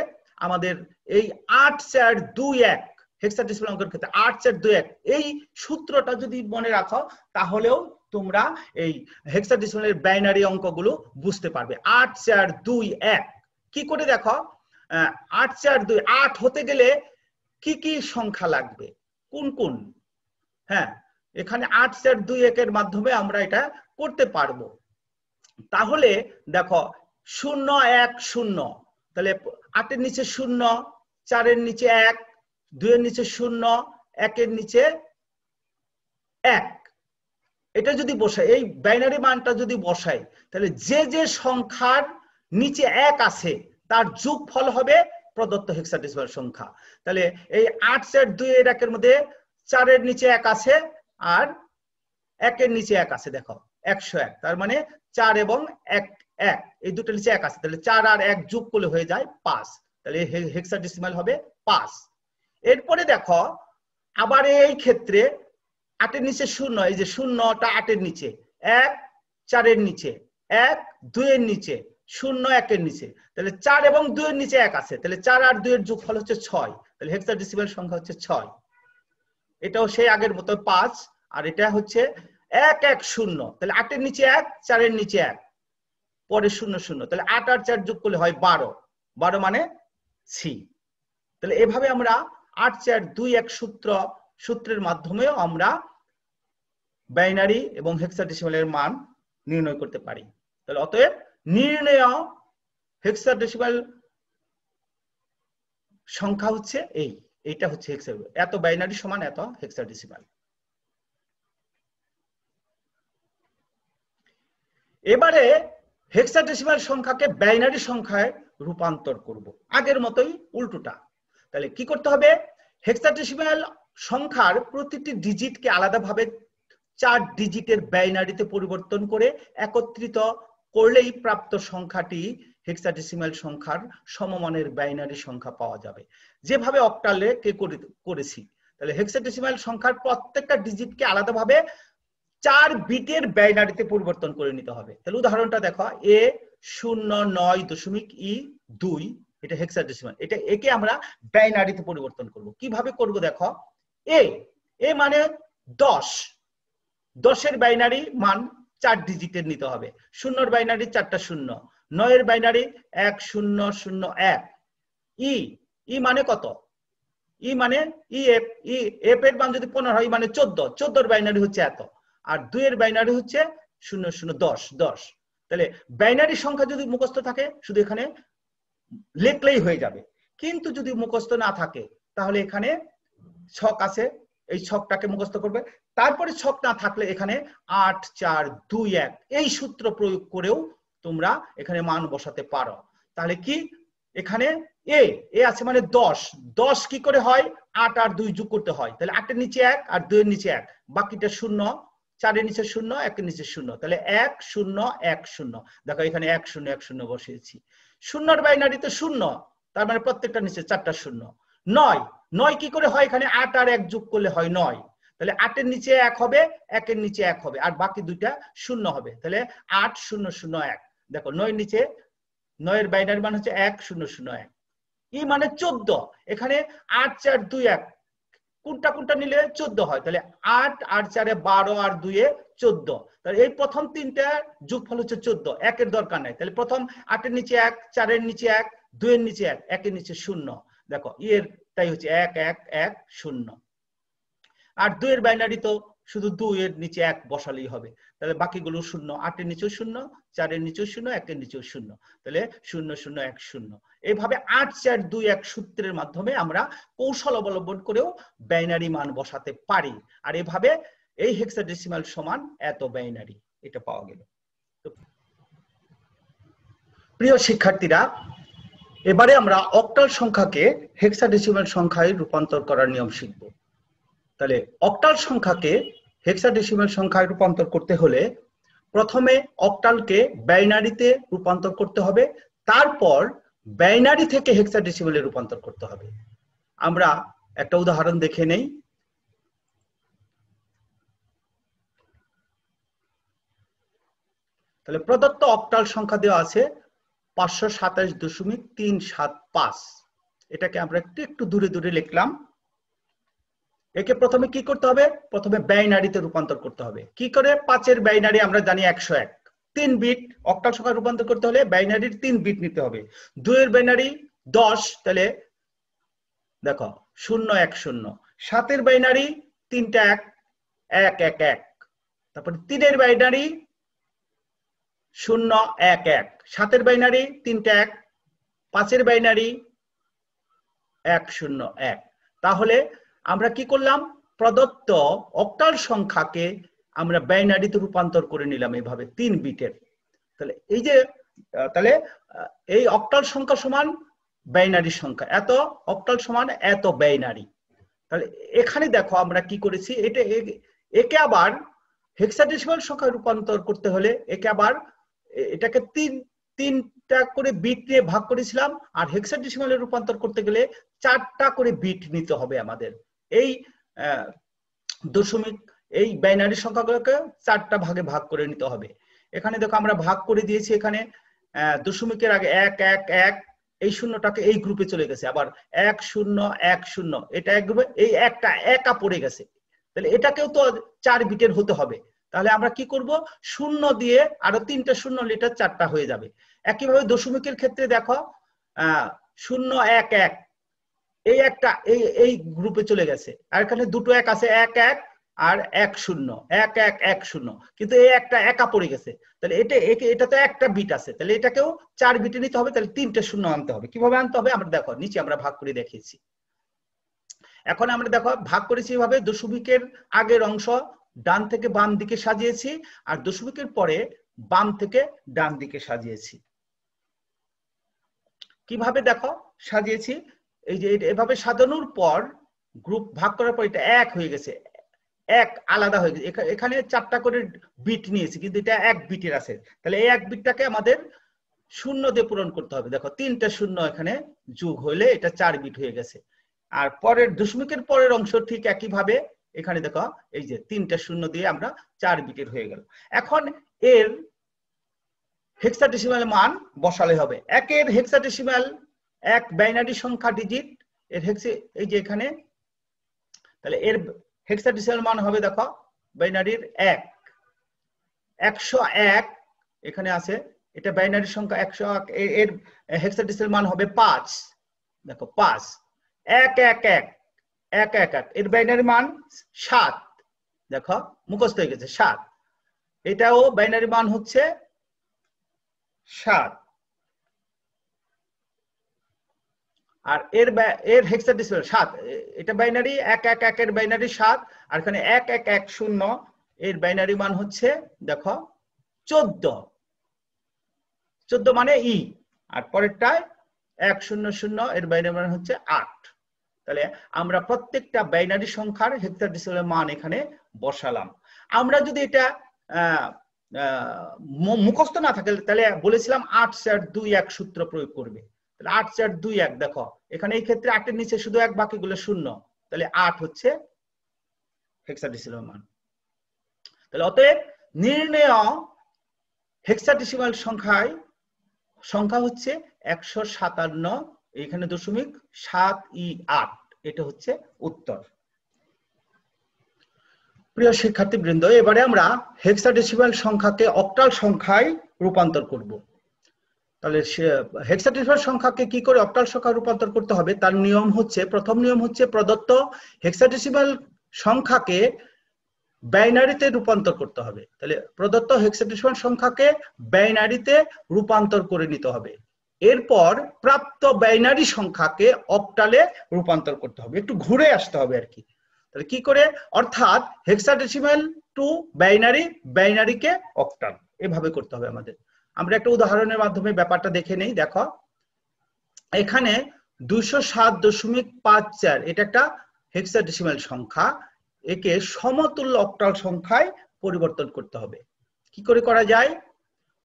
আমাদের এই 8 4 2 1 হেক্সাডেসিমাল অঙ্কের ক্ষেত্রে 8 4 2 1 এই সূত্রটা যদি মনে রাখো তাহলেও তোমরা এই হেক্সাডেসিমালের বাইনারি অঙ্কগুলো বুঝতে পারবে। 8 4 2 1 কি করে দেখো, 8 4 2 8 হতে গেলে কি কি সংখ্যা লাগবে, কোন কোন, হ্যাঁ এখানে 8 4 2 1 এর মাধ্যমে আমরা এটা করতে পারবো। তাহলে দেখো 0 1 0, তাহলে 8 এর নিচে 0, 4 এর নিচে 1, 2 এর নিচে 0, 1 এর নিচে 1, এটা যদি বসাই, এই বাইনারি মানটা যদি বসাই, তাহলে যে যে সংখ্যার নিচে 1 আছে তার যোগফল হবে প্রদত্ত হেক্সাডেসিমাল সংখ্যা। তাহলে এই 8 4 2 এর 1 এর মধ্যে 4 এর নিচে 1 আছে আর 1 এর নিচে 1 আছে, দেখো 101, তার মানে 4 এবং 1 1 এই দুটোর নিচে 1 আছে, তাহলে 4 আর 1 যোগ করলে হয়ে যায় 5, তাহলে হেক্সাডেসিমাল হবে 5। এরপরে দেখো আবার এই ক্ষেত্রে 8 এর নিচে 0, এই যে 0টা 8 এর নিচে, 1 4 এর নিচে, 1 2 এর নিচে, 0 1 এর নিচে, তাহলে 4 এবং 2 এর নিচে 1 আছে, তাহলে 4 আর 2 এর যোগফল হচ্ছে 6, তাহলে হেক্সাডেসিমাল সংখ্যা হচ্ছে 6। এটাও সেই আগের মতো 5, আর এটা হচ্ছে 1 1 0, তাহলে 8 এর নিচে 1 4 এর নিচে 1 পরে 0 0, তাহলে 8 আর 4 যোগ করলে হয় 12, 12 মানে সি। তাহলে এভাবে আমরা 8 4 2 1 সূত্রের মাধ্যমেও আমরা বাইনারি এবং হেক্সাডেসিমালের মান নির্ণয় করতে পারি। তাহলে অতএব নির্ণয় হেক্সাডেসিমাল সংখ্যা হচ্ছে এইটা হচ্ছে হেক্সাডেসিমাল, এত বাইনারি সমান এত হেক্সাডেসিমাল। এবারে হেক্সাডেসিমাল সংখ্যাকে বাইনারি সংখ্যায় রূপান্তর করব, আগের মতোই উল্টোটা। তাহলে কি করতে হবে, হেক্সাডেসিমাল সংখ্যার প্রতিটি ডিজিটকে আলাদাভাবে 4 ডিজিটের বাইনারিতে পরিবর্তন করে একত্রিত করলেই প্রাপ্ত সংখ্যাটি হেক্সাডেসিমাল সংখ্যার সমমানের বাইনারি সংখ্যা পাওয়া যাবে, যেভাবে অক্টালে করেছি। তাহলে হেক্সাডেসিমাল সংখ্যার প্রত্যেকটা ডিজিটকে আলাদাভাবে 4 বিটের বাইনারিতে পরিবর্তন করে নিতে হবে। তাহলে উদাহরণটা দেখো, A09.E2, এটা হেক্সাডেসিমাল, একে আমরা বাইনারিতে পরিবর্তন করব। কিভাবে করব দেখো, এ মানে 10, 10 এর বাইনারি মান 4 ডিজিটের নিতে হবে। 0 এর বাইনারি 4টা 0, 9 এর বাইনারি 1001। ই মানে কত, ই মানে এফ এর মান যদি 15 হয় মানে 14, 14 এর বাইনারি হচ্ছে এত, আর 2 এর বাইনারি হচ্ছে 0010। তাহলে বাইনারি সংখ্যা যদি মুখস্থ থাকে শুধু এখানে লিখলেই হয়ে যাবে, কিন্তু যদি মুখস্থ না থাকে তাহলে এখানে ছক আছে, এই ছকটাকে মুখস্থ করবে। তারপরে ছক না থাকলে এখানে 8 4 2 1 এই সূত্র প্রয়োগ করেও তোমরা এখানে মান বসাতে পারো। তাহলে কি, এখানে এ আছে মানে 10 কি করে হয়, 8 আর 2 যোগ করতে হয়। তাহলে 8 এর নিচে 1 আর 2 এর নিচে 1, বাকিটা 0, 4 এর নিচে 0, 1 এর নিচে 0, তাহলে 1 0 1 0। দেখো এখানে 1 0 1 0 বসিয়েছি। 0 এর বাইনারিতে 0, তার মানে প্রত্যেকটা নিচে 4টা 0। 9 কি করে হয়, এখানে 8 আর 1 যোগ করলে হয় 9, তাহলে 8 এর নিচে 1 হবে, 1 এর নিচে 1 হবে, আর বাকি দুইটা 0 হবে। তাহলে 8 0 0 1। দেখো 9 এর নিচে, 9 এর বাইনারি মান হচ্ছে 1 0 0 1। ই মানে 14, এখানে 8 4 2 1 কোনটা নিলে 14 হয়, তাহলে 8 আর 4 এ 12 আর 2 এ 14। তাহলে এই প্রথম তিনটা যোগফল হচ্ছে 14, 1 এর দরকার নাই। তাহলে প্রথম 8 এর নিচে 1, 4 এর নিচে 1, 2 এর নিচে 1, 1 এর নিচে 0। দেখো এর তাই হচ্ছে 1 1 1 0। আর 2 এর বাইনারি তো শুধু 2 এর নিচে 1 বসালেই হবে, তাহলে বাকিগুলো 0, 8 এর নিচেও 0, 4 এর নিচেও 0, 1 এর নিচেও 0, তাহলে 0 0 1 0। এইভাবে 8 4 2 1 সূত্রের মাধ্যমে আমরা কৌশল অবলম্বন করেও বাইনারি মান বসাতে পারি। আর এভাবে এই হেক্সাডেসিমাল সমান এত বাইনারি, এটা পাওয়া গেল। প্রিয় শিক্ষার্থীরা, এবারে আমরা অক্টাল সংখ্যাকে হেক্সাডেসিমাল সংখ্যায় রূপান্তর করার নিয়ম শিখব। তাহলে অক্টাল সংখ্যাকে হেক্সাডেসিমাল সংখ্যায় রূপান্তর করতে হলে প্রথমে অক্টালকে বাইনারিতে রূপান্তর করতে হবে, তারপর বাইনারি থেকে হেক্সাডেসিমালে রূপান্তর করতে হবে। আমরা একটা উদাহরণ দেখে নেই। তাহলে প্রদত্ত অক্টাল সংখ্যা দেওয়া আছে 527.375। এটাকে আমরা একটু দূরে দূরে লিখলাম। একে প্রথমে কি করতে হবে, প্রথমে বাইনারিতে রূপান্তর করতে হবে। কি করে, 5 এর বাইনারি আমরা জানি 101, 3 বিট। অক্টাল সংখ্যা রূপান্তর করতে হলে বাইনারির 3 বিট নিতে হবে। 2 এর বাইনারি 10, তাহলে দেখো 0 1 0। 7 এর বাইনারি 3টা 1 1 1 1। তারপরে 3 এর বাইনারি 0 1 1। 7 এর বাইনারি 3টা 1, 5 এর বাইনারি 1 0 1। তাহলে আমরা কি করলাম, প্রদত্ত অক্টাল সংখ্যাকে আমরা বাইনারিতে রূপান্তর করে নিলাম এভাবে 3 বিটের। তাহলে এই যে, তাহলে এই অক্টাল সংখ্যা সমান বাইনারি সংখ্যা, এত অক্টাল সমান এত বাইনারি। তাহলে এখানে দেখো আমরা কি করেছি, একে আবার হেক্সাডেসিমাল সংখ্যায় রূপান্তর করতে হলে একে আবার এটাকে তিনটা করে বিট নিয়ে ভাগ করেছিলাম, আর হেক্সাডেসিমালে রূপান্তর করতে গেলে 4টা করে বিট নিতে হবে আমাদের। এই দশমিক, এই বাইনারি সংখ্যাগুলোকে 4টা ভাগে ভাগ করে নিতে হবে। এখানে দেখো আমরা ভাগ করে দিয়েছি, এখানে দশমিকের আগে 1 1 1, এই শূন্যটাকে এই গ্রুপে চলে গেছে, আবার 1 0 1 0, এটা এক গ্রুপে, এই একটা একা পড়ে গেছে। তাহলে এটাকেও তো 4 বিটের হতে হবে। তাহলে আমরা কি করব, 0 দিয়ে আরো 3টা 0 লিটার 4টা হয়ে যাবে। একইভাবে দশমিকের ক্ষেত্রে দেখো 0 1 1, এই একটা এই গ্রুপে চলে গেছে, আর এখানে দুটো 1 আছে, 1 1 আর 1 0, 1 1 1 0, কিন্তু এই একটা একা পড়ে গেছে। তাহলে এটা তো একটা বিট আছে, তাহলে এটাকেও 4 বিটে নিতে হবে। তাহলে 3টে 0 আনতে হবে। কিভাবে আনতে হবে আমরা দেখো, নিচে আমরা ভাগ করে দেখিয়েছি। এখন আমরা দেখো ভাগ করেছি এভাবে, দশমিকের আগের অংশ ডান থেকে বাম দিকে সাজিয়েছি, আর দশমিকের পরে বাম থেকে ডান দিকে সাজিয়েছি। কিভাবে দেখো সাজিয়েছি, এই যে এভাবে সাজানোর পর গ্রুপ ভাগ করার পর এটা এক হয়ে গেছে, এক আলাদা হয়ে গেছে। এখানে 4টা করে বিট নিয়েছি, কিন্তু এটা 1 বিটের আছে, তাহলে এই 1 বিটটাকে আমাদের শূন্য দিয়ে পূরণ করতে হবে। দেখো 3টা শূন্য এখানে যোগ হইলে এটা 4 বিট হয়ে গেছে। আর পরের দশমিকের পরের অংশ ঠিক একইভাবে এখানে দেখো এই যে 3টা শূন্য দিয়ে আমরা 4 বিটের হয়ে গেল। এখন এর হেক্সাডেসিমাল মান বসালে হবে। একের হেক্সাডেসিমাল, 1 বাইনারি সংখ্যা ডিজিট, এর এই যে এখানে, তাহলে এর হেক্সাডেসিমাল মান হবে দেখো বাইনারির 1, 101 এখানে আছে, এটা বাইনারি সংখ্যা 101, এর হেক্সাডেসিমাল মান হবে 5। দেখো 5, 111 111, এর বাইনারি মান 7। দেখো মুখস্থ হয়ে গেছে 7, এটাও বাইনারি মান হচ্ছে 7। আর এর হেক্সাডেসিমাল 7, এটা বাইনারি 111 এর বাইনারি 7, আর এখানে 1110 এর বাইনারি মান হচ্ছে দেখো 14 মানে ই, আর পরেরটায় 100 এর বাইনারি মান হচ্ছে 8। তাহলে আমরা প্রত্যেকটা বাইনারি সংখ্যার হেক্সাডেসিমাল মান এখানে বসালাম। আমরা যদি এটা মুখস্থ না থাকে তাহলে বলেছিলাম 8-4-2-1 সূত্র প্রয়োগ করবে। তাহলে 8-4-2-1, দেখো এখানে এই ক্ষেত্রে 8 এর নিচে শুধু 1, বাকিগুলো 0, তাহলে 8 হচ্ছে হেক্সাডেসিমাল মান। তাহলে অতএব নির্ণেয় হেক্সাডেসিমাল সংখ্যা হচ্ছে 157, এখানে 0.7E8, এটা হচ্ছে উত্তর। প্রিয় শিক্ষার্থীবৃন্দ, এবারে আমরা হেক্সাডেসিমাল সংখ্যাকে অক্টাল সংখ্যায় রূপান্তর করব। তাহলে হেক্সাডেসিমাল সংখ্যাকে কি করে অক্টাল সংখ্যায় রূপান্তর করতে হবে তার নিয়ম হচ্ছে, প্রথম নিয়ম হচ্ছে প্রদত্ত হেক্সাডেসিমাল সংখ্যাকে বাইনারিতে রূপান্তর করতে হবে। তাহলে প্রদত্ত হেক্সাডেসিমাল সংখ্যাকে বাইনারিতে রূপান্তর করে নিতে হবে। এরপর প্রাপ্ত বাইনারি সংখ্যাকে অক্টালে রূপান্তর করতে হবে, একটু ঘুরে আসতে হবে আর কি। তাহলে কি করে, অর্থাৎ হেক্সাডেসিমাল টু বাইনারি, বাইনারিকে অক্টাল, এভাবে করতে হবে আমাদের। আমরা একটা উদাহরণের মাধ্যমে ব্যাপারটা দেখে নেই। দেখো এখানে 207.54 এটা একটা হেক্সাডেসিমাল সংখ্যা, একে সমতুল্য অক্টাল সংখ্যায় পরিবর্তন করতে হবে। কি করে করা যায়,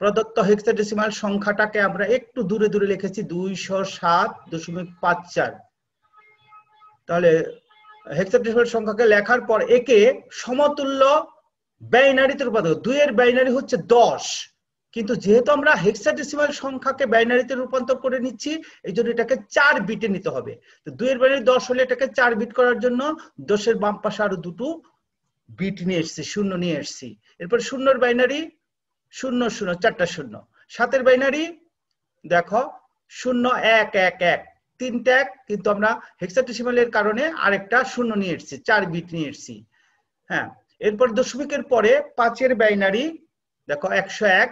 প্রদত্ত হেক্সাডেসিমাল সংখ্যাটাকে আমরা একটু দূরে দূরে লিখেছি 207.54। তাহলে হেক্সাডেসিমাল সংখ্যাকে লেখার পর একে সমতুল্য বাইনারিতে রূপান্তর, 2 এর বাইনারি হচ্ছে 10, কিন্তু যেহেতু আমরা হেক্সাডেসিমাল সংখ্যাকে বাইনারিতে রূপান্তর করে নিচ্ছি এই জন্য এটাকে 4 বিটে নিতে হবে। তো 2 এর বাইনারি 10 হলে এটাকে 4 বিট করার জন্য 10 এর বাম পাশে আরো 2টো বিট নিয়ে এসেছি, শূন্য নিয়ে এসেছি। এরপর 0 এর বাইনারি 0 0, 4টা 0। 7 এর বাইনারি দেখো 0 1 1 1, 3টা 1, কিন্তু আমরা হেক্সাডেসিমালের কারণে আরেকটা 0 নিয়ে এসেছি, 4 বিট নিয়ে এসেছি। হ্যাঁ, এরপর দশমিকের পরে 5 এর বাইনারি দেখো 101,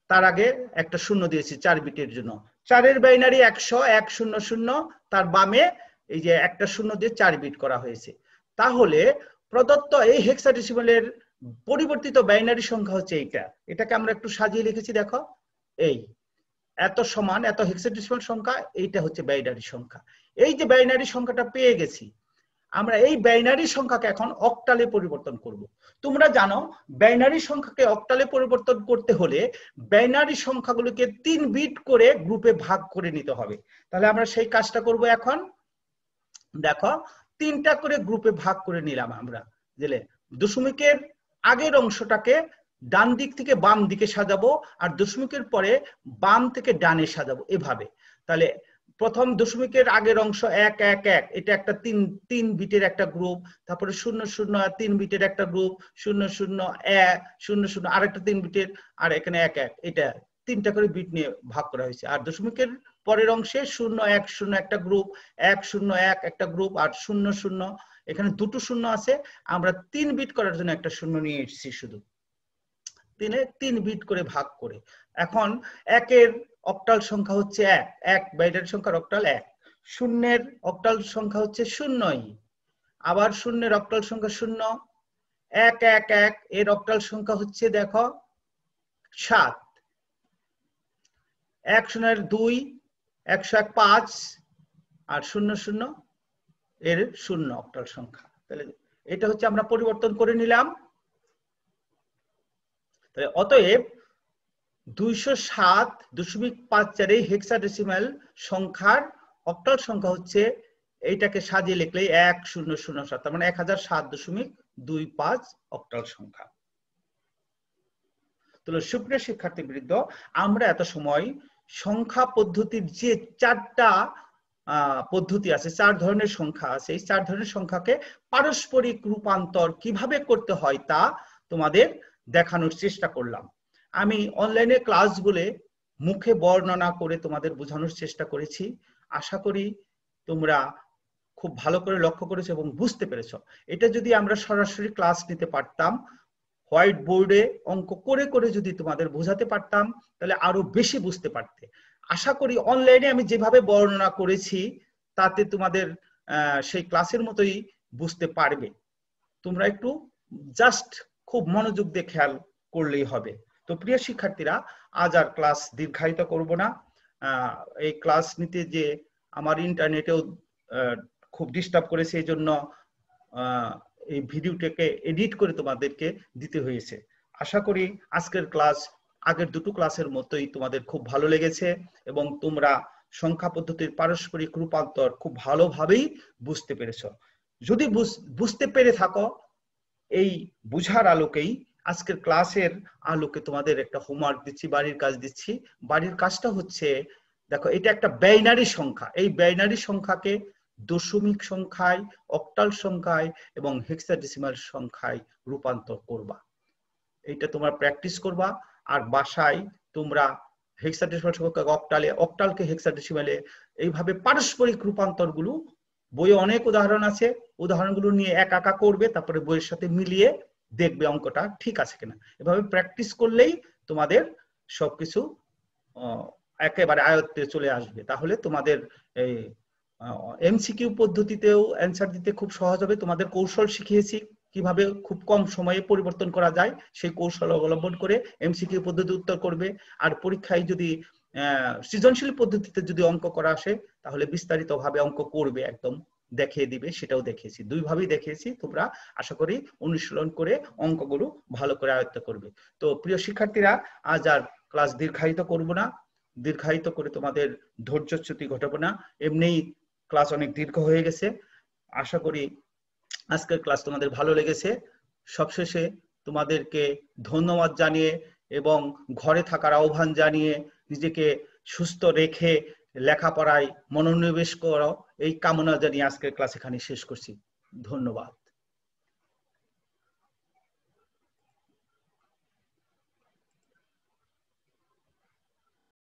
তার আগে একটা 0 দিয়েছি 4 বিটের জন্য। 4 এর বাইনারি 100 100, তার বামে এই যে একটা 0 দিয়ে 4 বিট করা হয়েছে। তাহলে প্রদত্ত এই হেক্সাডেসিমালের পরিবর্তিত বাইনারি সংখ্যা হচ্ছে এইটা। এটাকে আমরা একটু সাজিয়ে লিখেছি, দেখো এই এত সমান এত হেক্সাডেসিমাল সংখ্যা, এইটা হচ্ছে বাইনারি সংখ্যা। এই যে বাইনারি সংখ্যাটা পেয়ে গেছি, আমরা এই বাইনারি সংখ্যাকে এখন অক্টালে পরিবর্তন করব। তোমরা জানো বাইনারি সংখ্যাকে অক্টালে পরিবর্তন করতে হলে বাইনারি সংখ্যাগুলোকে 3 বিট করে গ্রুপে ভাগ করে নিতে হবে। তাহলে আমরা সেই কাজটা করব এখন। দেখো 3টা করে গ্রুপে ভাগ করে নিলাম আমরা। বুঝলে, দশমিকের আগের অংশটাকে ডান দিক থেকে বাম দিকে সাজাবো, আর দশমিকের পরে বাম থেকে ডানে সাজাবো, এভাবে। তাহলে প্রথম দশমিকের আগের অংশ 1 1 1, এটা একটা 3 বিটের একটা গ্রুপ। তারপরে 0 0 3 বিটের একটা গ্রুপ, 0 0 1 0 0 আরেকটা 3 বিটের, আর এখানে 1 1, এটা 3টা করে বিট নিয়ে ভাগ করা হয়েছে। আর দশমিকের পরের অংশে 0 1 0 একটা গ্রুপ, 1 0 1 একটা গ্রুপ, আর 0 0 এখানে 2টো 0 আছে, আমরা 3 বিট করার জন্য একটা 0 নিয়ে এসেছি শুধু। 3 বিট করে ভাগ করে এখন 1 এর অক্টাল সংখ্যা হচ্ছে 1, 1 বাইনারি সংখ্যার অক্টাল 1। 0 এর অক্টাল সংখ্যা হচ্ছে 0ই, আবার 0 এর অক্টাল সংখ্যা 0। 1 1 1 এর অক্টাল সংখ্যা হচ্ছে দেখো 7, 102, 101 5 আর 00 এর 0 অক্টাল সংখ্যা। তাহলে এটা হচ্ছে আমরা পরিবর্তন করে নিলাম। তাহলে অতএব 207.54 এই হেক্সাডেসিমাল সংখ্যার অক্টাল সংখ্যা হচ্ছে, এইটাকে সাজিয়ে লিখলে 1007, তার মানে 1007.25 অক্টাল সংখ্যা। তাহলে সুপ্রিয় শিক্ষার্থীবৃন্দ, আমরা এত সময় সংখ্যা পদ্ধতির যে 4টা পদ্ধতি আছে, 4 ধরনের সংখ্যা আছে, এই 4 ধরনের সংখ্যাকে পারস্পরিক রূপান্তর কিভাবে করতে হয় তা তোমাদের দেখানোর চেষ্টা করলাম। আমি অনলাইনে ক্লাসগুলো মুখে বর্ণনা করে তোমাদের বোঝানোর চেষ্টা করেছি। আশা করি তোমরা খুব ভালো করে লক্ষ্য করেছো এবং বুঝতে পেরেছো। এটা যদি আমরা সরাসরি ক্লাস নিতে পারতাম, হোয়াইট বোর্ডে অঙ্ক করে করে যদি তোমাদের বোঝাতে পারতাম, তাহলে আরো বেশি বুঝতে পারতে। আশা করি অনলাইনে আমি যেভাবে বর্ণনা করেছি তাতে তোমাদের সেই ক্লাসের মতোই বুঝতে পারবে। তোমরা একটু জাস্ট খুব মনোযোগ দিয়ে খেয়াল করলেই হবে। তো প্রিয় শিক্ষার্থীরা, আজ আর ক্লাস দীর্ঘায়িত করব না। এই ক্লাস নিতে যে আমার ইন্টারনেটেও খুব ডিস্টার্ব করেছে, এই জন্য এই ভিডিওটাকে এডিট করে তোমাদেরকে দিতে হয়েছে। আশা করি আজকের ক্লাস আগের দুটো ক্লাসের মতোই তোমাদের খুব ভালো লেগেছে এবং তোমরা সংখ্যা পদ্ধতির পারস্পরিক রূপান্তর খুব ভালোভাবেই বুঝতে পেরেছো। যদি বুঝতে পেরে থাকো, এই বুঝার আলোকেই আজকের ক্লাসের আলোকে তোমাদের একটা হোমওয়ার্ক দিচ্ছি, বাড়ির কাজ দিচ্ছি। বাড়ির কাজটা হচ্ছে, দেখো এটা একটা বাইনারি সংখ্যা, এই বাইনারি সংখ্যাকে দশমিক সংখ্যায়, অক্টাল সংখ্যায় এবং হেক্সাডেসিমাল সংখ্যায় রূপান্তর করবা। এইটা তোমরা প্র্যাকটিস করবা। আর বাসায় তোমরা হেক্সাডেসিমাল সংখ্যাকে অক্টালে, অক্টালকে হেক্সাডেসিমালে, এইভাবে পারস্পরিক রূপান্তর গুলো বইয়ে অনেক উদাহরণ আছে, উদাহরণগুলো নিয়ে একা করবে, তারপরে বইয়ের সাথে মিলিয়ে দেখবে অঙ্কটা ঠিক আছে কিনা। এভাবে প্র্যাকটিস করলেই তোমাদের সবকিছু একেবারে আয়ত্তে চলে আসবে। তাহলে তোমাদের এই এমসিকিউ পদ্ধতিতেও অ্যান্সার দিতে খুব সহজ হবে। তোমাদের কৌশল শিখিয়েছি কিভাবে খুব কম সময়ে পরিবর্তন করা যায়, সেই কৌশল অবলম্বন করে এমসিকিউ পদ্ধতি উত্তর করবে। আর পরীক্ষায় যদি সৃজনশীল পদ্ধতিতে যদি অঙ্ক করা আসে, তাহলে বিস্তারিত ভাবে অঙ্ক করবে, একদম দেখিয়ে দিবে। সেটাও দেখিয়েছি, দুইভাবেই দেখিয়েছি। তোমরা আশা করি অনুশীলন করে অঙ্কগুলো ভালো করে আয়ত্ত করবে। তো প্রিয় শিক্ষার্থীরা, আজ আর ক্লাস দীর্ঘায়িত করব না, দীর্ঘায়িত করে তোমাদের ধৈর্যচ্যুতি ঘটাবো না। এমনিই ক্লাস অনেক দীর্ঘ হয়ে গেছে। আশা করি আজকের ক্লাস তোমাদের ভালো লেগেছে। সবশেষে তোমাদেরকে ধন্যবাদ জানিয়ে এবং ঘরে থাকার আহ্বান জানিয়ে নিজেকে সুস্থ রেখে লেখাপড়ায় মনোনিবেশ করো, এই কামনা জানিয়ে আজকের ক্লাস এখানে শেষ করছি। ধন্যবাদ।